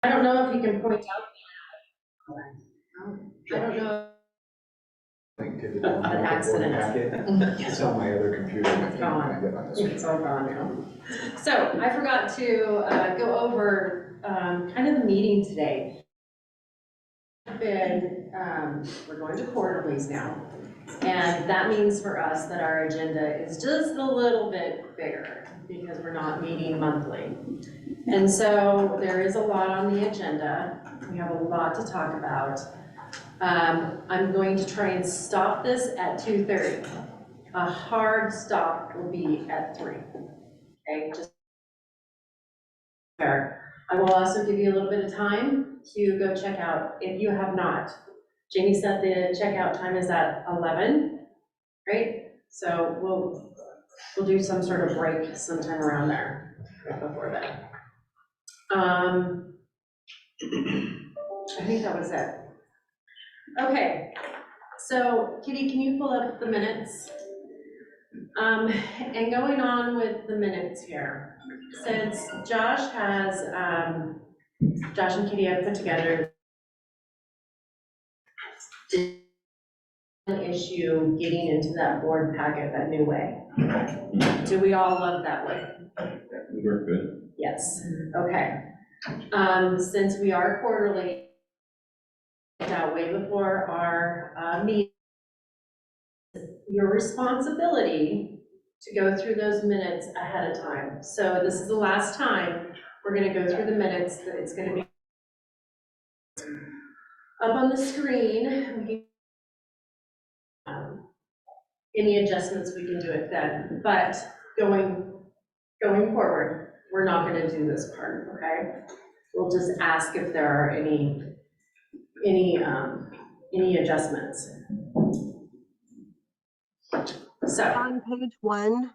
I don't know if you can point out. I don't know. Link to the An accident. packet. It's on my other computer. It's gone. It's all gone now. So I forgot to go over kind of the meeting today. We're going to quarterlies now. And that means for us that our agenda is just a little bit bigger because we're not meeting monthly. And so there is a lot on the agenda. We have a lot to talk about. I'm going to try and stop this at 2:30. A hard stop will be at 3. Okay, just fair. I will also give you a little bit of time to go check out if you have not. Jamie said the checkout time is at 11, right? So we'll do some sort of break sometime around there, right before that. I think that was it. Okay, so Kitty, can you pull up the minutes? And going on with the minutes here, since Josh and Kitty have put together an issue getting into that board packet that new way. Do we all love that way? We work good. Yes, okay. Since we are quarterly, that way before our meeting, your responsibility to go through those minutes ahead of time. So this is the last time we're going to go through the minutes. It's going to be up on the screen. Any adjustments we can do it then, but going forward, we're not going to do this part, okay? We'll just ask if there are any adjustments. So on page 1,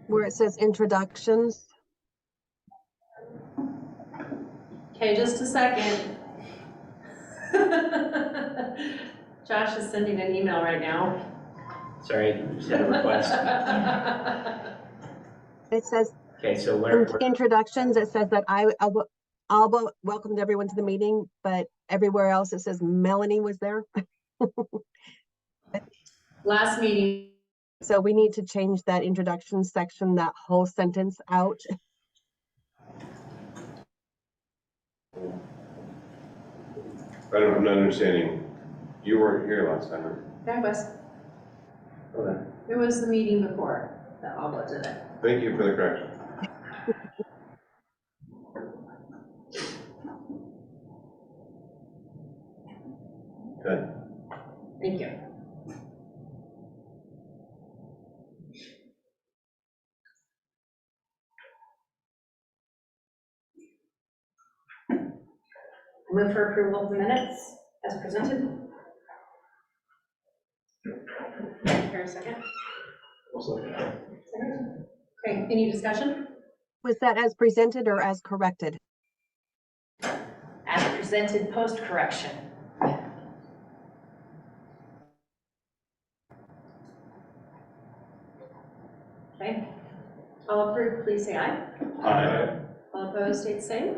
where it says introductions. okay, just a second. Josh is sending an email right now. Sorry, just had a request. It says Okay, so where introductions. It says that Alba welcomed everyone to the meeting, but everywhere else it says Melanie was there. Last meeting. So we need to change that introduction section, that whole sentence out. I'm not understanding. You weren't here last time, right? That was, Okay. it was the meeting before that Alba did it. Thank you for the correction. Good. Thank you. Move for approval of the minutes as presented. Here a second. Okay, any discussion? Was that as presented or as corrected? As presented post-correction. Okay. All approved, please say aye. Aye. All opposed, state the same.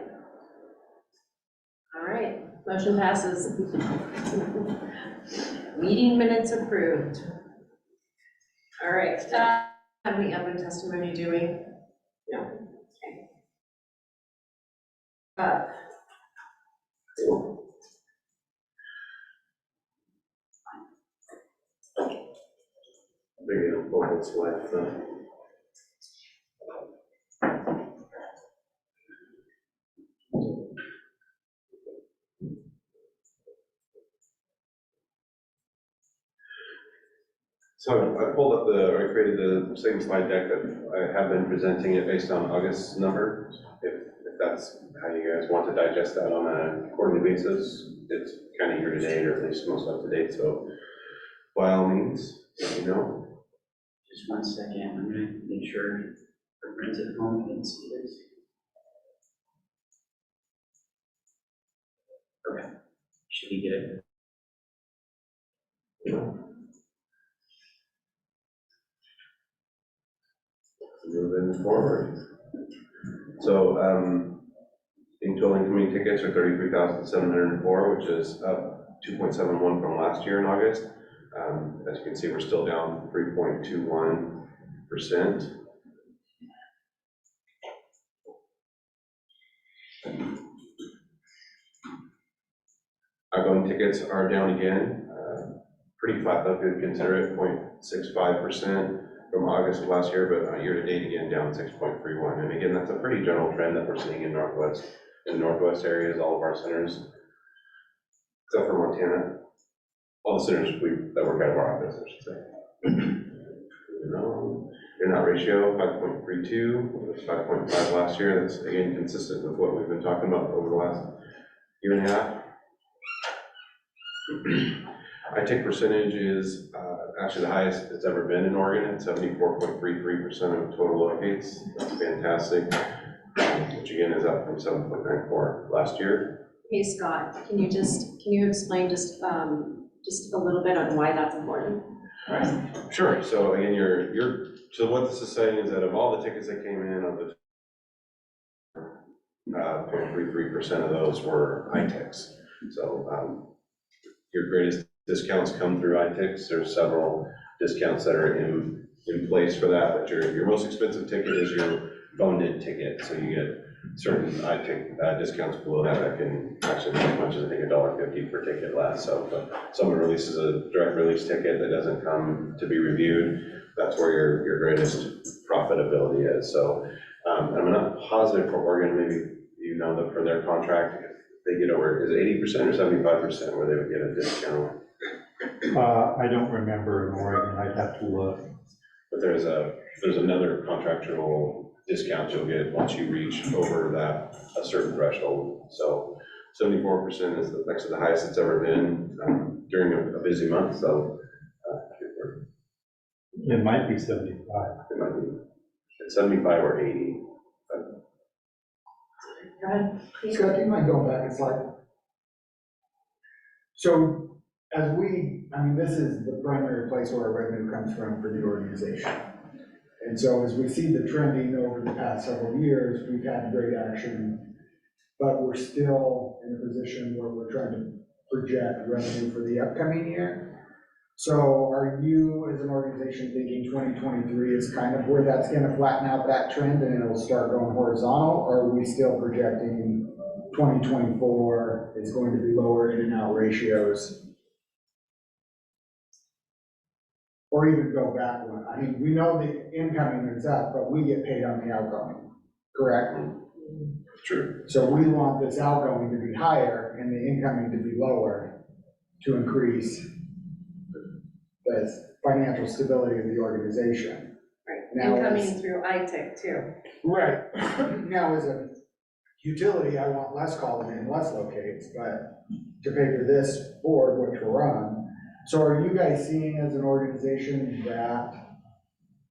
All right, motion passes. Meeting minutes approved. All right, have any open testimony, do we? No, okay. Maybe a moment's left. So I pulled up I created the same slide deck that I have been presenting it based on August's number. If that's how you guys want to digest that on a quarterly basis, it's kind of year to date, or at least most up to date. So by all means, let me know. just 1 second, I'm gonna make sure our friends at home can see this. Okay, should we get it? Moving forward. So, in total incoming tickets are 33,704, which is up 2.71 from last year in August. As you can see, we're still down 3.21%. Outgoing tickets are down again, pretty flat though, if you consider it, 0.65% from August of last year, but year to date again, down 6.31. And again, that's a pretty general trend that we're seeing in Northwest areas, all of our centers, except for Montana. All the centers that work out of our office, I should say. In that ratio, 5.32, it was 5.5 last year. That's again consistent with what we've been talking about over the last year and a half. ITIC percentage is actually the highest it's ever been in Oregon at 74.33% of total locates. That's fantastic, which again is up from 7.94 last year. Hey, Scott, can you explain just a little bit on why that's important? Sure. So again, so what this is saying is that of all the tickets that came in, of the 0.33% of those were ITICs. So your greatest discounts come through ITICs. There's several discounts that are in place for that, but your most expensive ticket is your phoned-in ticket. So you get certain ITIC discounts below that can actually be as much as I think $1.50 per ticket less. So if someone releases a direct release ticket that doesn't come to be reviewed, that's where your greatest profitability is. So I'm not positive for Oregon, maybe you know that for their contract, if they get over, is it 80% or 75% where they would get a discount? I don't remember in Oregon, I'd have to look. But there's another contractual discount you'll get once you reach over a certain threshold. So 74% is actually the highest it's ever been during a busy month. So It might be 75. it might be at 75 or 80. Go ahead. Scott, do you mind going back a slide? So this is the primary place where our revenue comes from for the organization. And so as we see the trending over the past several years, we've had great action, but we're still in a position where we're trying to project revenue for the upcoming year. So are you, as an organization, thinking 2023 is kind of where that's going to flatten out that trend and it'll start going horizontal? Or are we still projecting 2024 is going to be lower in and out ratios? Or even go back one. I mean, we know the incoming is up, but we get paid on the outgoing, correct? True. So we want this outgoing to be higher and the incoming to be lower to increase the financial stability of the organization. Right, Now incoming through ITIC too. Right. Now, as a utility, I want less calls and less locates, but to pay for this board, which we're on. So are you guys seeing as an organization that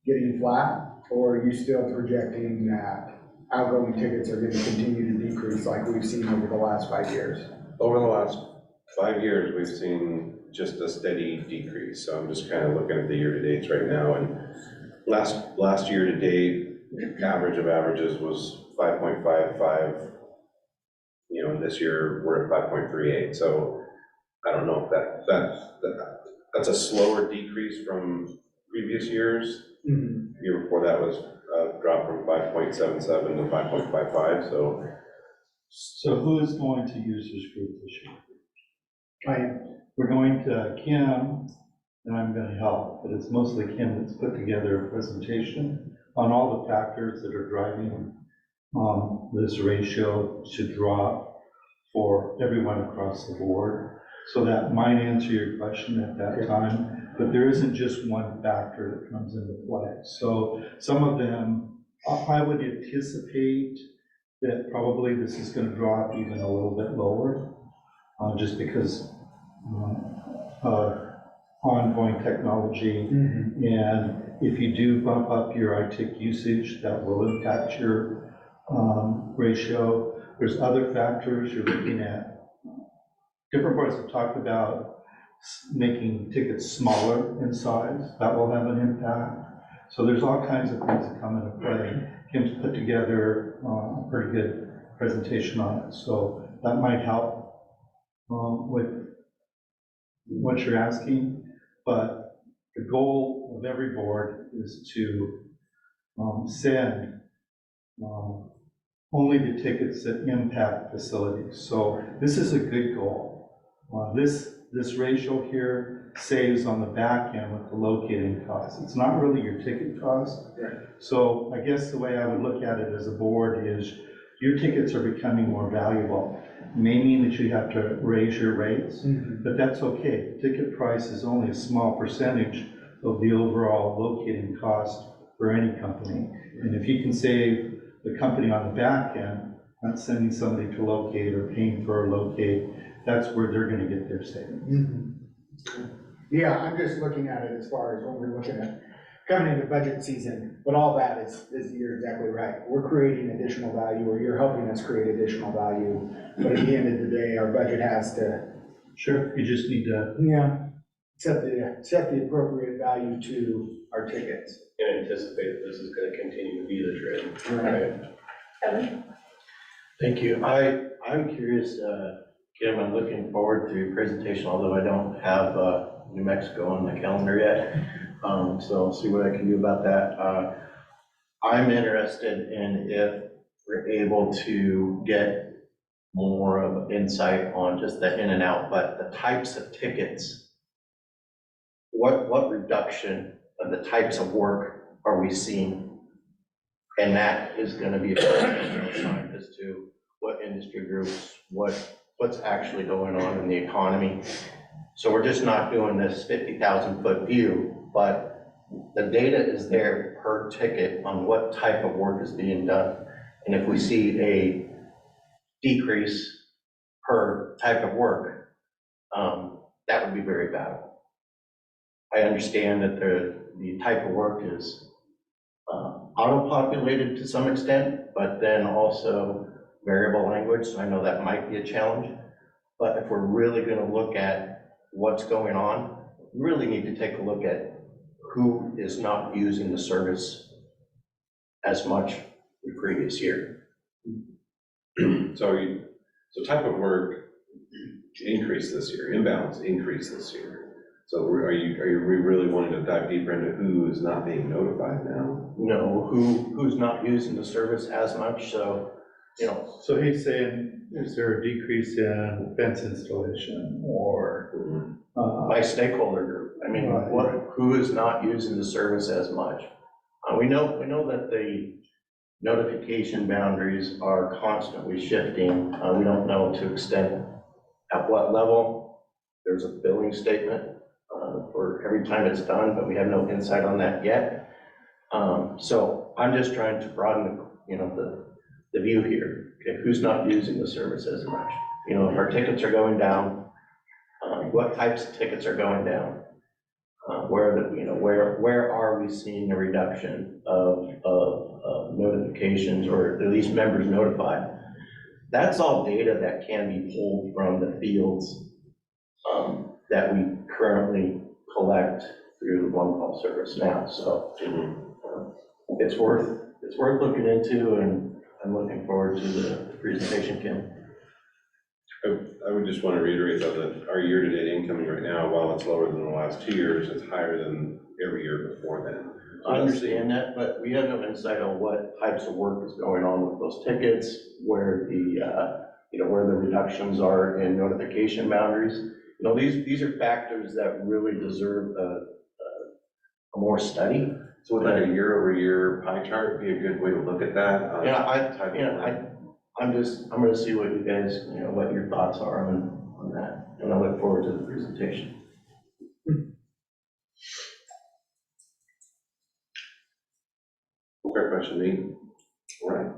getting flat, or are you still projecting that outgoing tickets are going to continue to decrease like we've seen over the last 5 years? Over the last 5 years, we've seen just a steady decrease. So I'm just kind of looking at the year-to-dates right now, and last year-to-date, average of averages was 5.55. And this year we're at 5.38. So I don't know if that's a slower decrease from previous years. Mm-hmm. The year before that was a drop from 5.77 to 5.55. So who is going to use this group this year? Right. We're going to Kim, and I'm going to help, but it's mostly Kim that's put together a presentation on all the factors that are driving this ratio to drop for everyone across the board. So that might answer your question at that time, but there isn't just one factor that comes into play. So some of them, I would anticipate that probably this is going to drop even a little bit lower, just because ongoing technology. Mm-hmm. And if you do bump up your ITIC usage, that will impact your ratio. There's other factors you're looking at. Different parts have talked about making tickets smaller in size. That will have an impact. So there's all kinds of things that come into play. Kim's put together a pretty good presentation on it, so that might help with what you're asking. But the goal of every board is to send only the tickets that impact facilities. So this is a good goal. This ratio here saves on the back end with the locating costs. It's not really your ticket cost. Right. So I guess the way I would look at it as a board is your tickets are becoming more valuable. It may mean that you have to raise your rates, but that's okay. The ticket price is only a small percentage of the overall locating cost for any company. And if you can save the company on the back end, not sending somebody to locate or paying for a locate, that's where they're gonna get their savings. Yeah, I'm just looking at it as far as when we're looking at coming into budget season, but all that is you're exactly right. We're creating additional value, or you're helping us create additional value, but at the end of the day, our budget has to. Sure, you just need to. Yeah. Set the appropriate value to our tickets. And anticipate that this is gonna continue to be the trend. Kevin? Thank you. I'm curious, Kim, I'm looking forward to your presentation, although I don't have New Mexico on my calendar yet. So I'll see what I can do about that. I'm interested in if we're able to get more of insight on just the in and out, but the types of tickets. What reduction of the types of work are we seeing? And that is gonna be a sign as to what industry groups, what's actually going on in the economy. So we're just not doing this 50,000 foot view, but the data is there per ticket on what type of work is being done. And if we see a decrease per type of work, that would be very valuable. I understand that the type of work is auto-populated to some extent, but then also variable language, so I know that might be a challenge. But if we're really gonna look at what's going on, we really need to take a look at who is not using the service as much the previous year. So type of work increased this year, inbounds increased this year. So are you really wanting to dive deeper into who is not being notified now? No, who's not using the service as much, so, you know. So he's saying, is there a decrease in fence installation or? By stakeholder group, I mean, who is not using the service as much? We know that the notification boundaries are constantly shifting. We don't know to extent at what level. There's a billing statement for every time it's done, but we have no insight on that yet. So I'm just trying to broaden the view here. Okay, who's not using the service as much? You know, if our tickets are going down, what types of tickets are going down? Where are we seeing a reduction of notifications, or at least members notified? That's all data that can be pulled from the fields that we currently collect through the one call service now. So it's worth looking into, and I'm looking forward to the presentation, Kim. I would just want to reiterate though that our year-to-date incoming right now, while it's lower than the last 2 years, it's higher than every year before then. I understand that, but we have no insight on what types of work is going on with those tickets, where where the reductions are in notification boundaries. You know, these are factors that really deserve a more study. So would like a year-over-year pie chart be a good way to look at that? I'm gonna see what you guys, what your thoughts are on that, and I look forward to the presentation. Fair question, Nate. All right.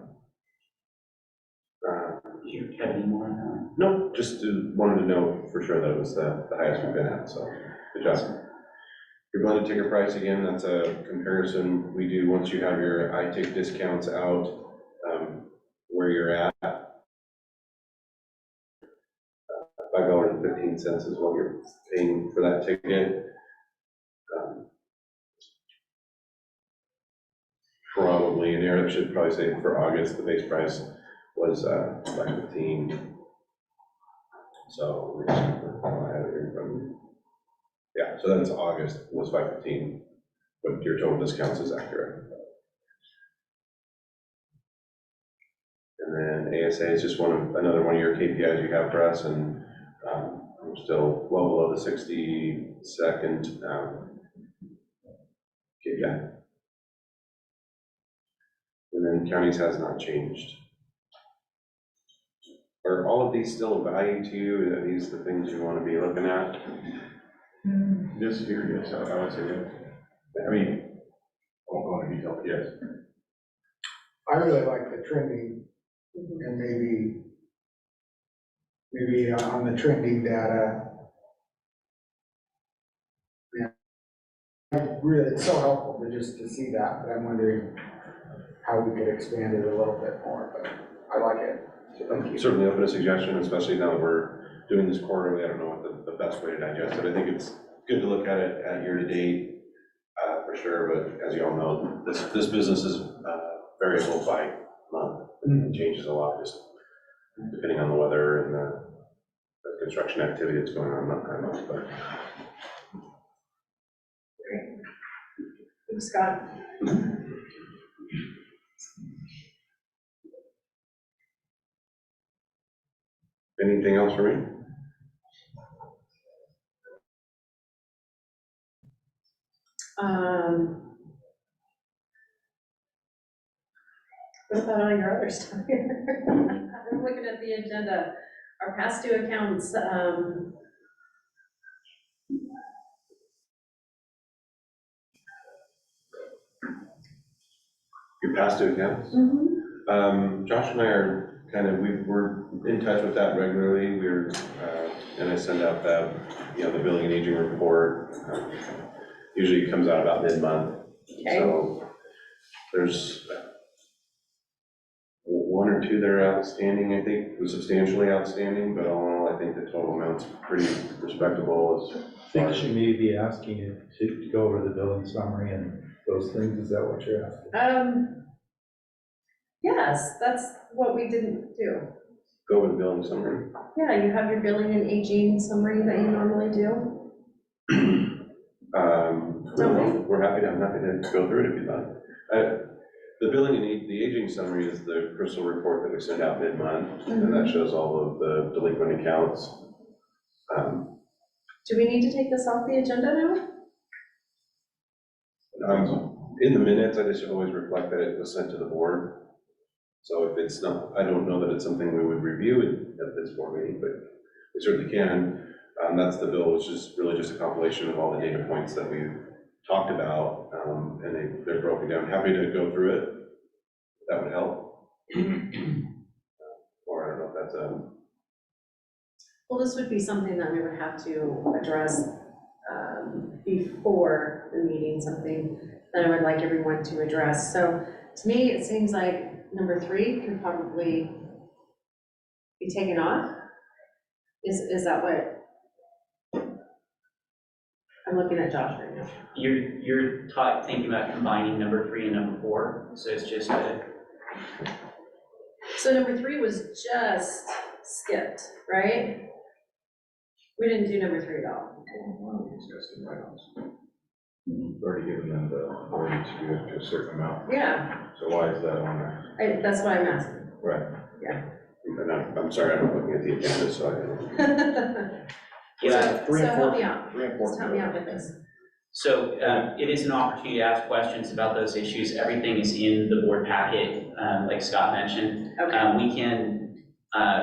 Do you have any more on that? No, just wanted to know for sure that it was the highest we've been at, so good job. Your blended ticket price, again, that's a comparison we do once you have your iTick discounts out, where you're at. $5.15 is what you're paying for that ticket. Probably an there that should probably say for August, the base price was $515. So, I have it here in front of me. Yeah, so that's August was $515, but your total discounts is accurate. And then ASA is just another one of your KPIs you have for us, and we're still well below the 62nd KPI. And then counties has not changed. Are all of these still of value to you? Are these the things you want to be looking at? This year, yes, I would say that. I mean, I won't go into detail, but yes. I really like the trending, and maybe on the trending data. Really, it's so helpful to see that, but I'm wondering how we could expand it a little bit more, but I like it. So thank you. Certainly open to suggestion, especially now that we're doing this quarterly. I don't know what the best way to digest it. I think it's good to look at it at year to date, for sure, but as you all know, this business is variable by month. It changes a lot, just depending on the weather and the construction activity that's going on month by month, but. Thanks, Scott. Anything else for me? What about all your other stuff here? I'm looking at the agenda, our past due accounts, Your past due accounts? Josh and I are we're in touch with that regularly. And I send out the building and aging report. Usually it comes out about mid-month. Okay. So there's one or two that are outstanding, I think, substantially outstanding, but all in all, I think the total amount's pretty respectable. I think she may be asking you to go over the billing summary and those things. Is that what you're asking? Yes, that's what we didn't do. Go with the billing summary. Yeah, you have your billing and aging summary that you normally do. I'm happy to go through it if you'd like. The billing and the aging summary is the crystal report that we send out mid-month, and that shows all of the delinquent accounts. Do we need to take this off the agenda now? In the minutes, I just always reflect that it was sent to the board. So if it's not, I don't know that it's something we would review at this board meeting, but we certainly can. That's the bill, which is really just a compilation of all the data points that we've talked about, and they're broken down. Happy to go through it. That would help. Or I don't know if that's Well, this would be something that we would have to address before the meeting, something that I would like everyone to address. So to me, it seems like number 3 can probably be taken off. Is that what? I'm looking at Josh right now. You're thinking about combining number 3 and number 4, so it's just So number 3 was just skipped, right? We didn't do number 3 at all. We discussed it right on. You've already given them the authority to do it to a certain amount. Yeah, So why is that on there? that's what I'm asking. Right. And I'm sorry, I'm not looking at the agenda, so I don't. So help me out. Three and Just four. help me out with this. So it is an opportunity to ask questions about those issues. Everything is in the board packet, like Scott mentioned. Okay. We can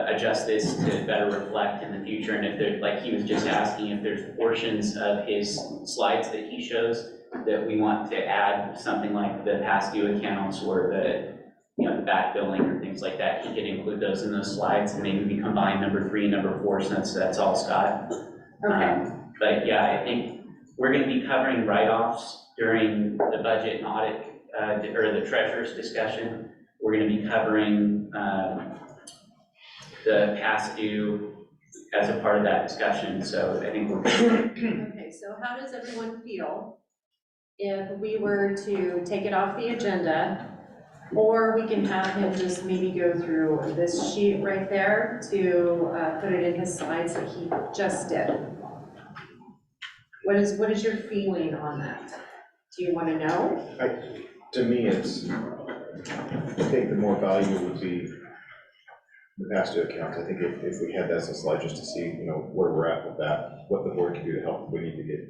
adjust this to better reflect in the future, and if there's, like he was just asking, if there's portions of his slides that he shows that we want to add, something like the past due accounts or the the back billing or things like that, he could include those in those slides, and maybe we combine number 3 and number 4, since that's all Scott. Okay. But yeah, I think we're going to be covering write-offs during the budget and audit, or the treasurer's discussion. We're going to be covering the past due as a part of that discussion, so I think we're good. Okay, so how does everyone feel if we were to take it off the agenda Or we can have him just maybe go through this sheet right there to put it in his slides that he just did. What is your feeling on that? Do you want to know? To me, it's, I think the more value would be the past due accounts. I think if we had that as a slide, just to see, where we're at with that, what the board can do to help, we need to get,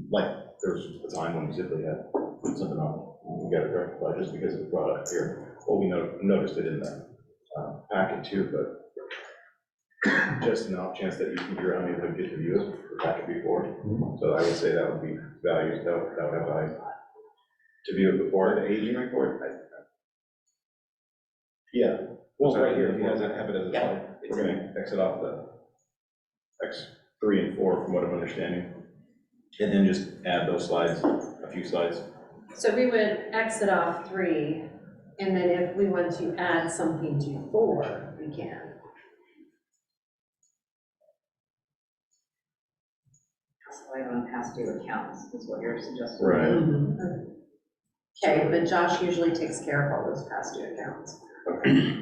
like, there was a time when we simply had something on, we got it rectified just because it was brought up here. Well, we noticed it in the packet too, but just an off chance that you're unable to get to view it, the packet before. So I would say that would be values, that would have value. To view it before the aging report? Yeah, well, right here, if he doesn't have it as a slide, we're gonna exit off the X3 and 4 from what I'm understanding. And then just add those slides, a few slides. So we would exit off 3, and then if we want to add something to 4, we can. Slide on past due accounts is what you're suggesting. Right. Okay, but Josh usually takes care of all those past due accounts.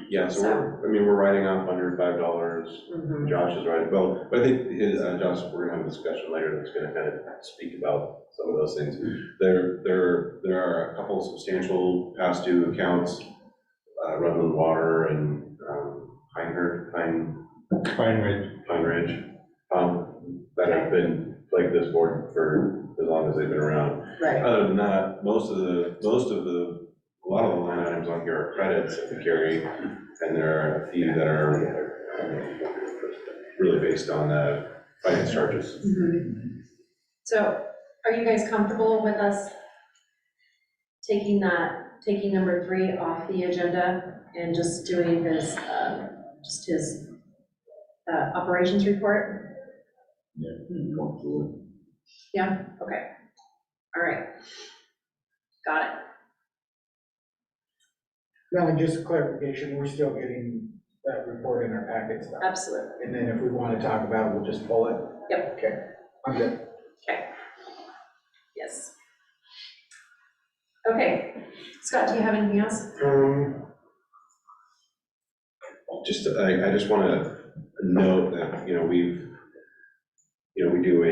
Yeah, so we're writing off under $5. Mhm. Josh is right, well, but I think, Josh, we're gonna have a discussion later that's gonna kind of speak about some of those things. There are a couple substantial past due accounts, Rutland Water and Fine Ridge. Pine Ridge, that have been plagued this board for as long as they've been around. Right. Other than that, a lot of the line items on here are credits that we carry, and there are a few that are really based on finance charges. So are you guys comfortable with us taking number 3 off the agenda and just doing his operations report? Yeah, okay. All right. Got it. No, and just clarification, we're still getting that report in our packets though. Absolutely. And then if we want to talk about it, we'll just pull it. Yep. Okay, I'm good. Okay. Yes. Okay. Scott, do you have anything else? I just want to note that, we do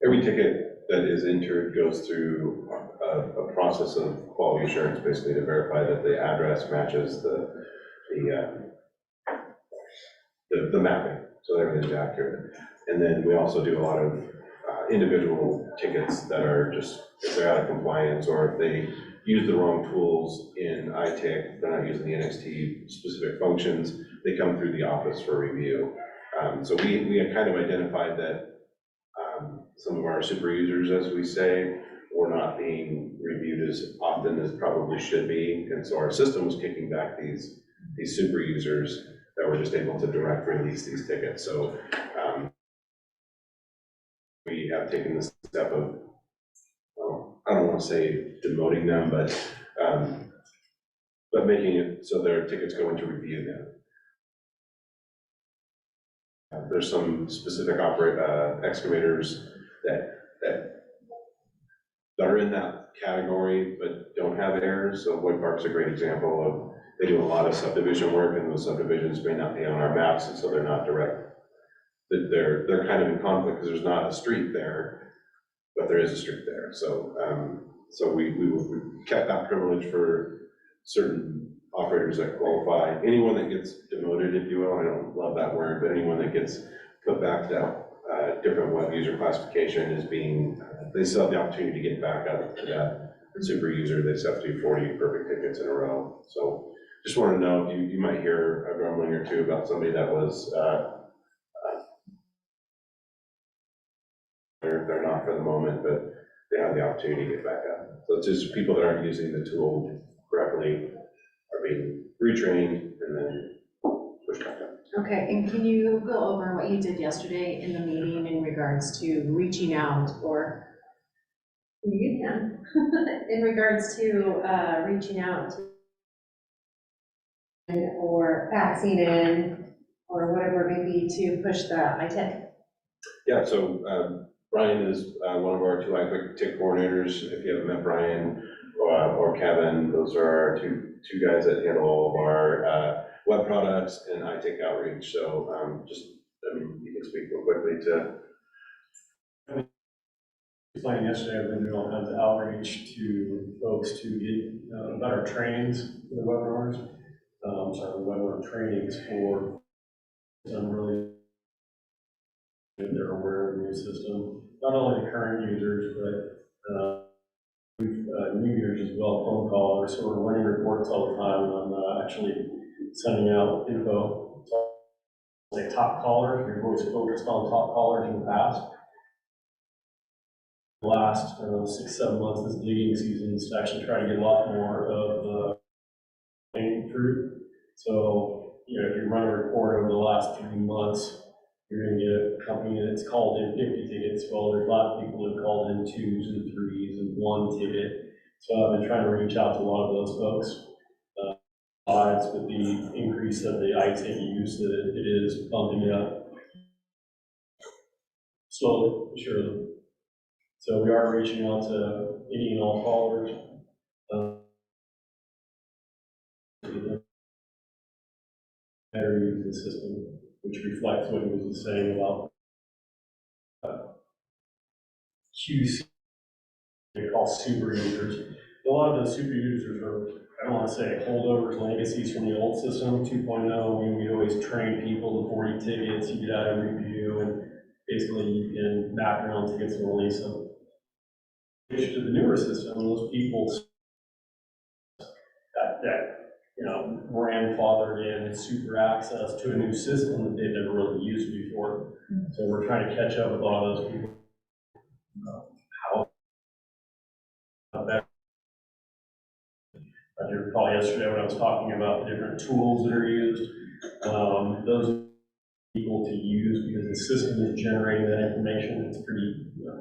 every ticket that is entered goes through a process of quality assurance, basically to verify that the address matches the mapping, so everything's accurate. And then we also do a lot of individual tickets that are just, if they're out of compliance, or if they use the wrong tools in ITIC, they're not using the NXT specific functions, they come through the office for review. So we had kind of identified that some of our super users, as we say, were not being reviewed as often as probably should be. And so our system was kicking back these super users that were just able to direct release these tickets. So we have taken the step of, I don't want to say demoting them, but making it so their tickets go into review now. There's some specific excavators that are in that category but don't have errors. So Wood Park's a great example of, they do a lot of subdivision work, and those subdivisions may not be on our maps, and so they're not direct. They're kind of in conflict because there's not a street there, but there is a street there. So we kept that privilege for certain operators that qualify. Anyone that gets demoted, if you will, I don't love that word, but anyone that gets put back to that different web user classification is being, they still have the opportunity to get back up to that super user. They still have to do 40 perfect tickets in a row. So just want to know if you might hear a grumbling or two about somebody that was, they're not for the moment, but they have the opportunity to get back up. So it's just people that aren't using the tool correctly are being retrained and then pushed back up. Okay, and can you go over what you did yesterday in the meeting in regards to reaching out, or you can, in regards to reaching out or faxing in or whatever it may be to push the ITIC? Yeah, so Brian is one of our 2 iQuick tick coordinators. If you haven't met Brian, or Kevin, those are our two guys that handle all of our web products, and I take outreach, so you can speak real quickly to. Playing yesterday, I've been doing all kinds of outreach to folks to get better trainings for the webinars. Webinar trainings for some really good, they're aware of the new system. Not only the current users, but new users as well, phone callers, so we're running reports all the time, and I'm actually sending out info. Like top callers, we've always focused on top callers in the past. The last 6-7 months, this digging season is to actually try to get a lot more of the low-hanging fruit. So, if you run a report over the last 3 months, you're going to get a company that's called in 50 tickets. Well, there's a lot of people that have called in 2s and 3s and 1 ticket. So I've been trying to reach out to a lot of those folks. Besides with the increase of the IT use, that it is bumping up slowly, surely. So we are reaching out to any and all callers. Better use the system, which reflects what he was just saying about QC, they call super users. A lot of those super users are, I don't want to say holdovers, legacies from the old system, 2.0. I mean, we always train people to 40 tickets, you get out a review, and basically you can background tickets and release them. To the newer system, those people that grandfathered in super access to a new system that they've never really used before. So we're trying to catch up with a lot of those people. How better. I recall yesterday when I was talking about the different tools that are used. Those are people to use because the system is generating that information. It's pretty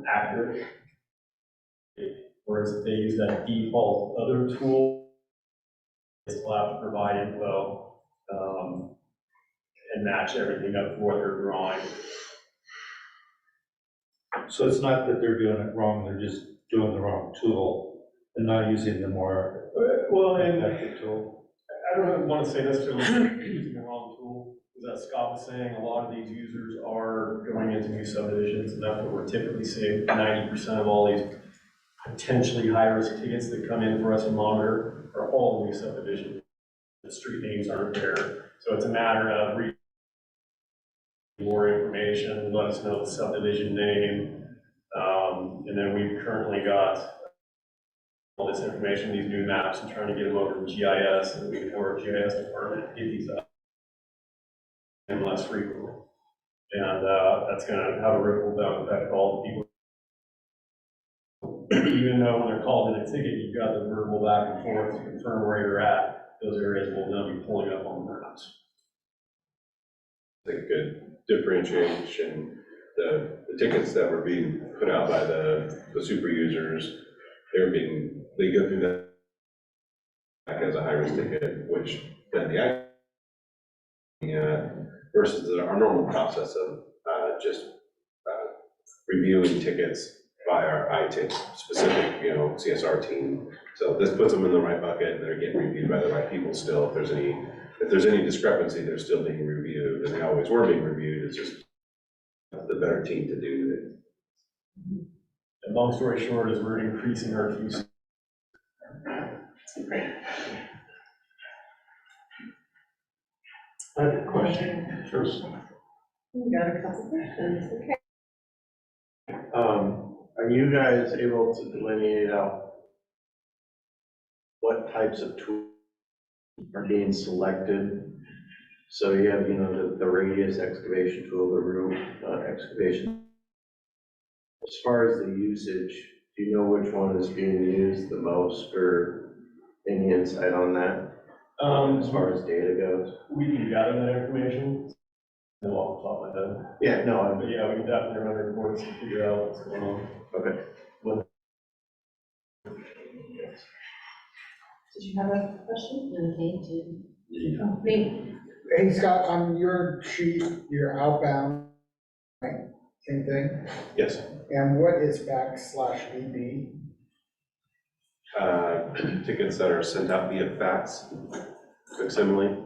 accurate. Whereas if they use that default other tool, they still have to provide info and match everything up to what they're drawing. So it's not that they're doing it wrong, they're just doing the wrong tool and not using the more Well, and effective tool. I don't want to say necessarily using the wrong tool, because as Scott was saying, a lot of these users are going into new subdivisions, and that's what we're typically seeing. 90% of all these potentially high-risk tickets that come in for us to monitor are all new subdivisions. The street names aren't there, so it's a matter of reading more information, let us know the subdivision name, and then we've currently got all this information, these new maps, and trying to get them over to GIS, and we can have our GIS department get these up and less frequently. And that's going to have a ripple down effect for all the people. Even though when they're called in a ticket, you've got the verbal back and forth to confirm where you're at, those areas will now be pulling up on the maps. I think good differentiation, the tickets that were being put out by the super users, they go through that as a high-risk ticket, which then versus our normal process of just reviewing tickets by our ITIC specific, CSR team. So this puts them in the right bucket, and they're getting reviewed by the right people still. If there's any discrepancy, they're still being reviewed, and they always were being reviewed. It's just the better team to do it. And long story short is we're increasing our fees. I have a question. Sure. We got a couple questions, okay. Are you guys able to delineate out what types of tools are being selected? So you have, the radius excavation tool, the roof excavation. As far as the usage, do you know which one is being used the most, or any insight on that? As far as data goes? We can gather that information. No, off the top of my head. Yeah, no, But yeah, we can definitely run reports and figure out what's going on. okay. Did you have a question? No, Hey, Scott, on your sheet, your outbound, same thing, Yes. and what is /VB? tickets that are sent out via fax, facsimile.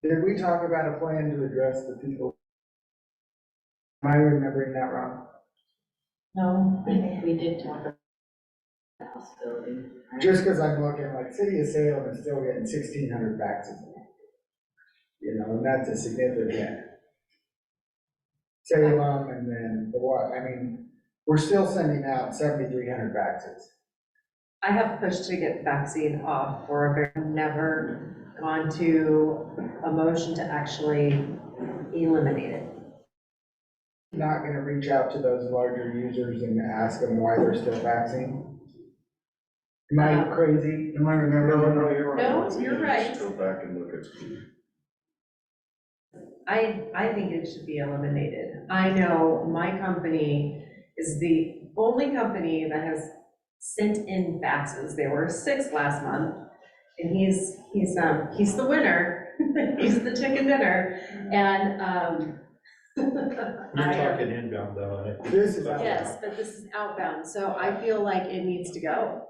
Did we talk about a plan to address the people? Am I remembering that wrong? No, I think we did talk about that possibility. Just because I'm looking, like, City of Salem is still getting 1,600 faxes. You know, and that's a significant. Salem, and then the what, I mean, we're still sending out 7,300 faxes. I have pushed to get vaccine off for a very, never gone to a motion to actually eliminate it. Not gonna reach out to those larger users and ask them why they're still faxing? Am I crazy? Am I remembering? No, you're right. No, We you're can right. just go back and look at. I think it should be eliminated. I know my company is the only company that has sent in faxes. There were 6 last month, and he's the winner. He's the chicken dinner, and, You're talking inbound though, I think. This is. yes, but this is outbound, so I feel like it needs to go.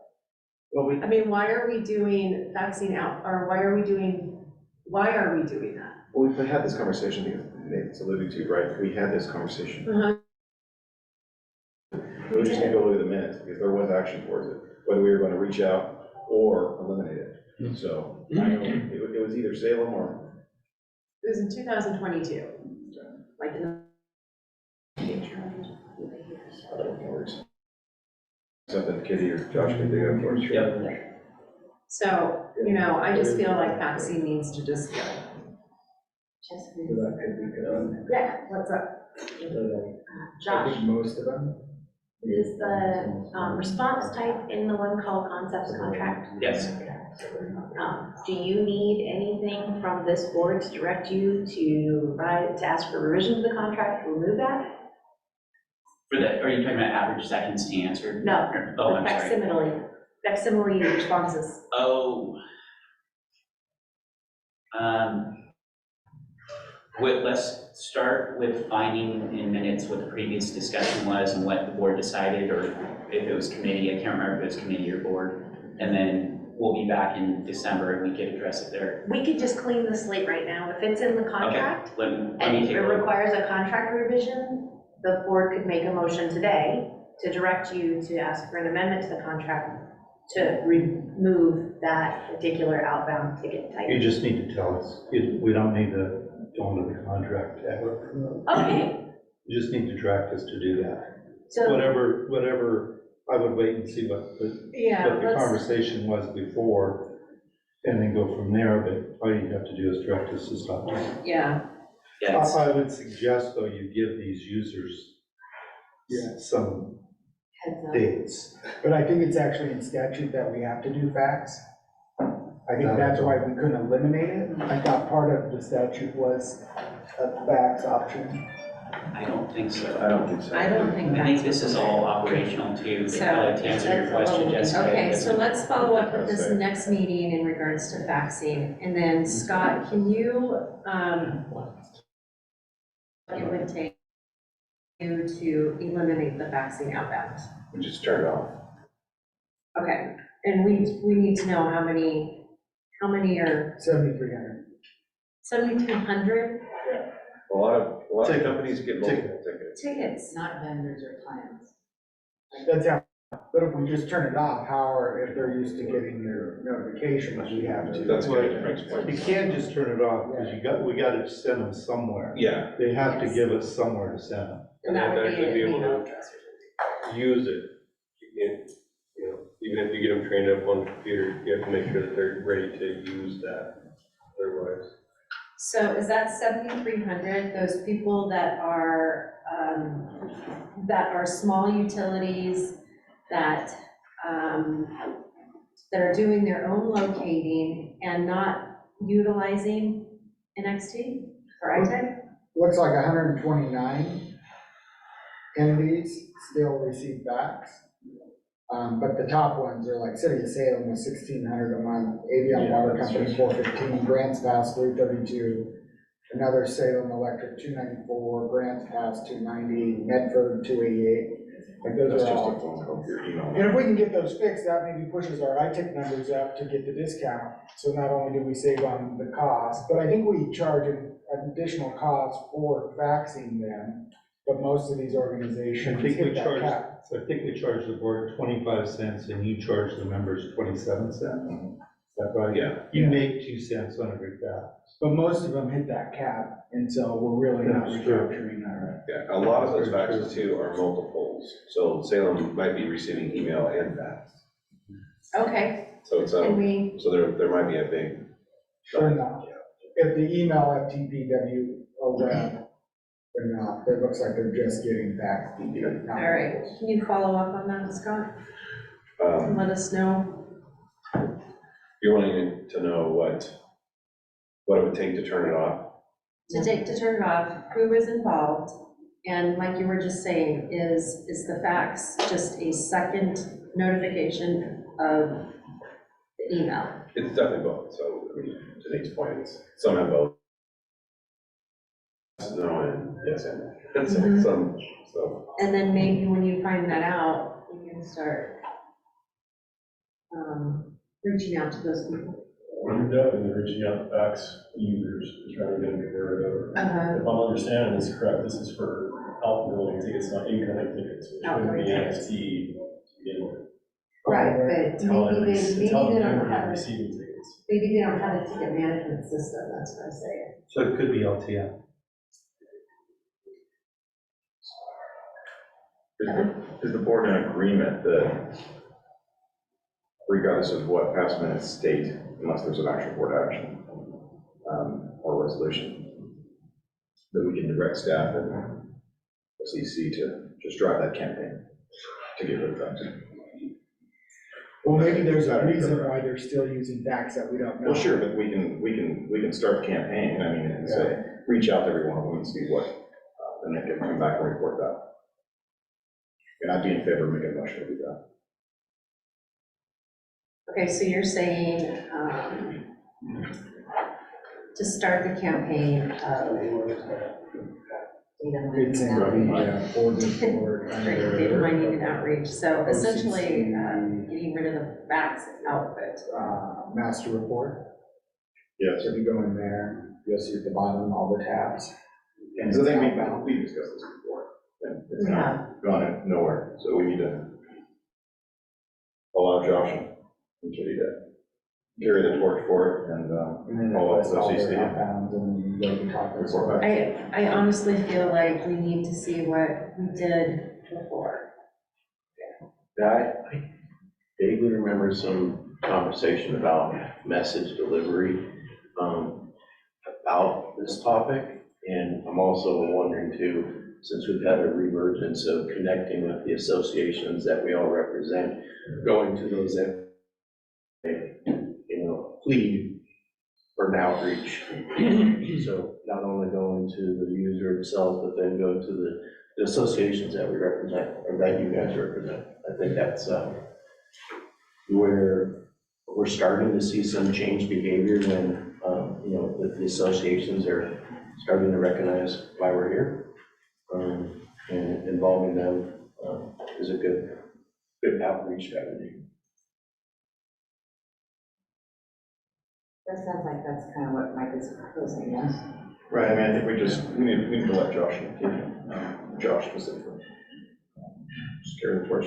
Well, we, I mean, why are we doing vaccine out, or why are we doing that? Well, we've had this conversation, that Nate's alluded to, right? We had this conversation. We just need to go look at the minutes, because there was action towards it, whether we were going to reach out or eliminate it. So, I know, it was either Salem or. It was in 2022, like in the. Something Kitty or Josh could dig up for us. Yep. So, you know, I just feel like vaccine needs to just go. So that could be good. Yeah, what's up? I Josh, think most of them. is the response type in the one called concepts contract? Yes. Do you need anything from this board to direct you to ask for revision to the contract, to remove that? For that, are you talking about average seconds to answer? No, Oh, the I'm sorry. facsimile responses. Oh. Let's start with finding in minutes what the previous discussion was and what the board decided, or if it was committee, I can't remember if it was committee or board. And then we'll be back in December and we could address it there. We could just clean the slate right now. If it's in the contract, Let and me if take it a look. requires a contract revision, the board could make a motion today to direct you to ask for an amendment to the contract to remove that particular outbound ticket type. You just need to tell us. We don't need to go into the contract ever. Okay, You just need to direct us to do that. so, Whatever, I would wait and see what the conversation was before, and then go from there, but all you have to do is direct us to stop doing it. Yeah, Yeah, it's- I would suggest, though, you give these users some heads up. dates. But I think it's actually in statute that we have to do fax. I think that's why we couldn't eliminate it. I thought part of the statute was a fax option. I don't think so. I don't think so. I don't think I that's. think this is all operational too. So- To answer your question, Jessica. Okay, so let's follow up with this Okay. next meeting in regards to vaccine. And then Scott, can you, it would take you to eliminate the vaccine outbound? We just turn it off. Okay, and we need to know how many are 7,300. 7,300 A lot of Tickets. companies get multiple tickets. tickets? Not vendors or clients. That's how, but if we just turn it off, if they're used to getting their notifications, we have to. That's good, Frank's point. You can't just turn it off, because we got to send them somewhere. Yeah, They have to give us somewhere to send them. And that would be actually be an able email to- address. Use it. You can't, you know, even if you get them trained up on the computer, you have to make sure that they're ready to use that. Otherwise. So is that 7,300, those people that are small utilities, that are doing their own locating and not utilizing NXT or iTech? Looks like 129 entities still receive fax. But the top ones are like City of Salem with 1,600 a month, Avion Water Company 415, Grants Pass 332, another Salem Electric 294, Grants Pass 290, Medford 288. Like those That's are just all. a phone call, your email. And if we can get those fixed, that maybe pushes our ITIC numbers up to get the discount. So not only do we save on the cost, but I think we charge an additional cost for faxing them. But most of these organizations I think we hit that charge, cap. I think we charge the board 25 cents and you charge the members 27 cents. Is that right? Yeah. You make 2 cents on every fax. But most of them hit that cap, and so we're really not That's true. recapturing that. Yeah, a lot of those faxes too are multiples, so Salem might be receiving email and fax. Okay, So it's, can we, so there might be a big. They're not. If the email FTPW web, they're not. It looks like they're just getting faxed. all right, can you follow up on that, Scott? And let us know. You're wanting to know what it would take to turn it off? To turn it off, who is involved, and like you were just saying, is the fax just a second notification of the email? It's definitely both, so, I mean, to Nate's point, it's, some have both. No, and yes, and some, so. And then maybe when you find that out, you can start reaching out to those people. We're definitely reaching out to fax users, to try to get them converted over. Uh-huh. If I'm understanding this correct, this is for outgoing tickets, not incoming tickets, which would Outgoing be tickets. NXT to begin with. Right, but Tell them, maybe tell they them don't they're have, receiving tickets. maybe they don't have a ticket management system, that's what I'm saying. So it could be LTM. Is the board in agreement that regardless of what past minutes state, unless there's an actual board action or resolution, that we can direct staff and CC to just drive that campaign to get rid of fax? Well, maybe there's a reason why they're still using fax that we don't know. Well, sure, but we can start the campaign, I mean, and say, reach out to every one of them and see what, and they can come back and report that. And I'd be in favor of making a motion to do that. Okay, so you're saying to start the campaign of. It's in the board report. Data mining and outreach, so essentially getting rid of the fax output. Master report. Yes. So if you go in there, you'll see at the bottom all the tabs. And So it's they outbound. we discussed this before, and it's not gone nowhere, so we need to allow Josh and Kitty to carry the torch for it, and then follow up lists with all their CC. outbounds, and then you go to top of Report back. I honestly feel like we need to see what we did before. Yeah, I vaguely remember some conversation about message delivery about this topic. And I'm also wondering too, since we've had a reemergence of connecting with the associations that we all represent, going to those, plead for an outreach. So not only going to the user themselves, but then go to the associations that we represent, or that you guys represent. I think that's where we're starting to see some change behavior when, the associations are starting to recognize why we're here. And involving them is a good outreach strategy. That sounds like that's kind of what Mike is proposing, yes? Right, I mean, I think we need to let Josh and Kitty, Josh specifically, just carry the torch.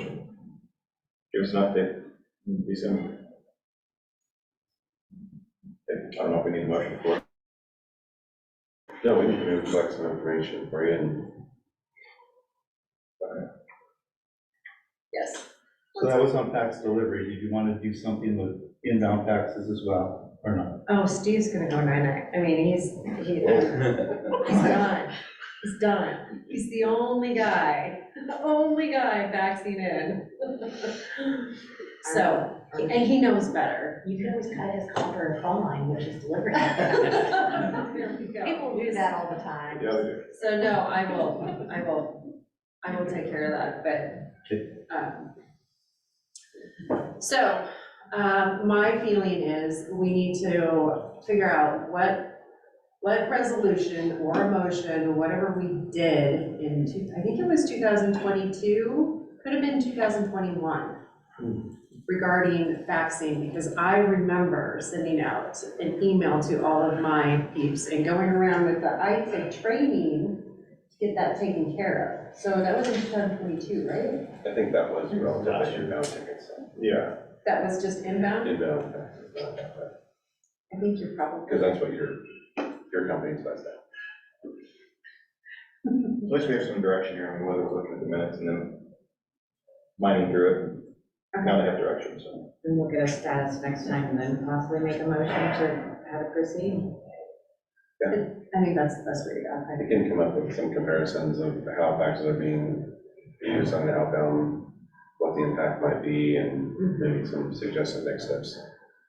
Give us an update, be soon. I don't know if we need a motion for it. No, we need to collect some information for you and. Yes. So that was on fax delivery. Did you want to do something with inbound faxes as well, or not? Oh, Steve's gonna go nine-nine, I mean, he's done, he's done. He's the only guy faxing in. So, and he knows better. You can always cut his copper phone line, which is delivery. There we go. People do that all the time. Yeah, they do. So no, I will take care of that, but, my feeling is we need to figure out what resolution or motion, whatever we did I think it was 2022, could have been 2021 regarding vaccine, because I remember sending out an email to all of my peeps and going around with the ITIC training to get that taken care of. So that was in 2022, right? I think that was relatively inbound tickets. Yeah. That was just inbound? Inbound, I think you're probably. because that's what your company does that. At least we have some direction here on whether we're looking at the minutes and then mining through it. Now they have direction, so. And we'll get a status next time and then possibly make a motion to have it proceed. I think that's the best way to go. I can come up with some comparisons of how faxes are being used on the outbound, what the impact might be, and maybe some suggested next steps.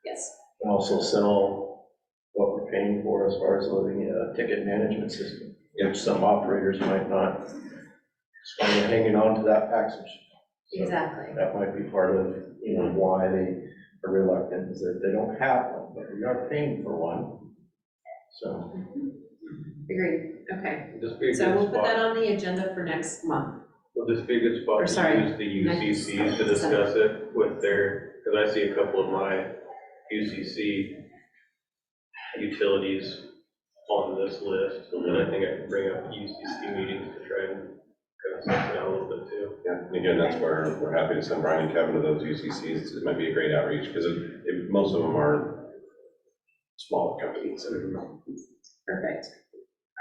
Yes. And also sell what we're paying for as far as the ticket management system. If some operators might not spend hanging on to that fax machine. So Exactly. that might be part of, why they are reluctant, is that they don't have one, but we are paying for one. So. Agreed, okay. Just be a So good we'll put that spot, on the agenda for next month. will this be a good spot Or to sorry, use the UCCs to discuss it with their, because I see a couple of my UCC utilities on this list, and I think I can bring up UCC meetings to try and kind of suss it out a little bit too. Yeah, and again, that's where we're happy to send Brian and Kevin to those UCCs. It might be a great outreach, because most of them are smaller companies. Perfect.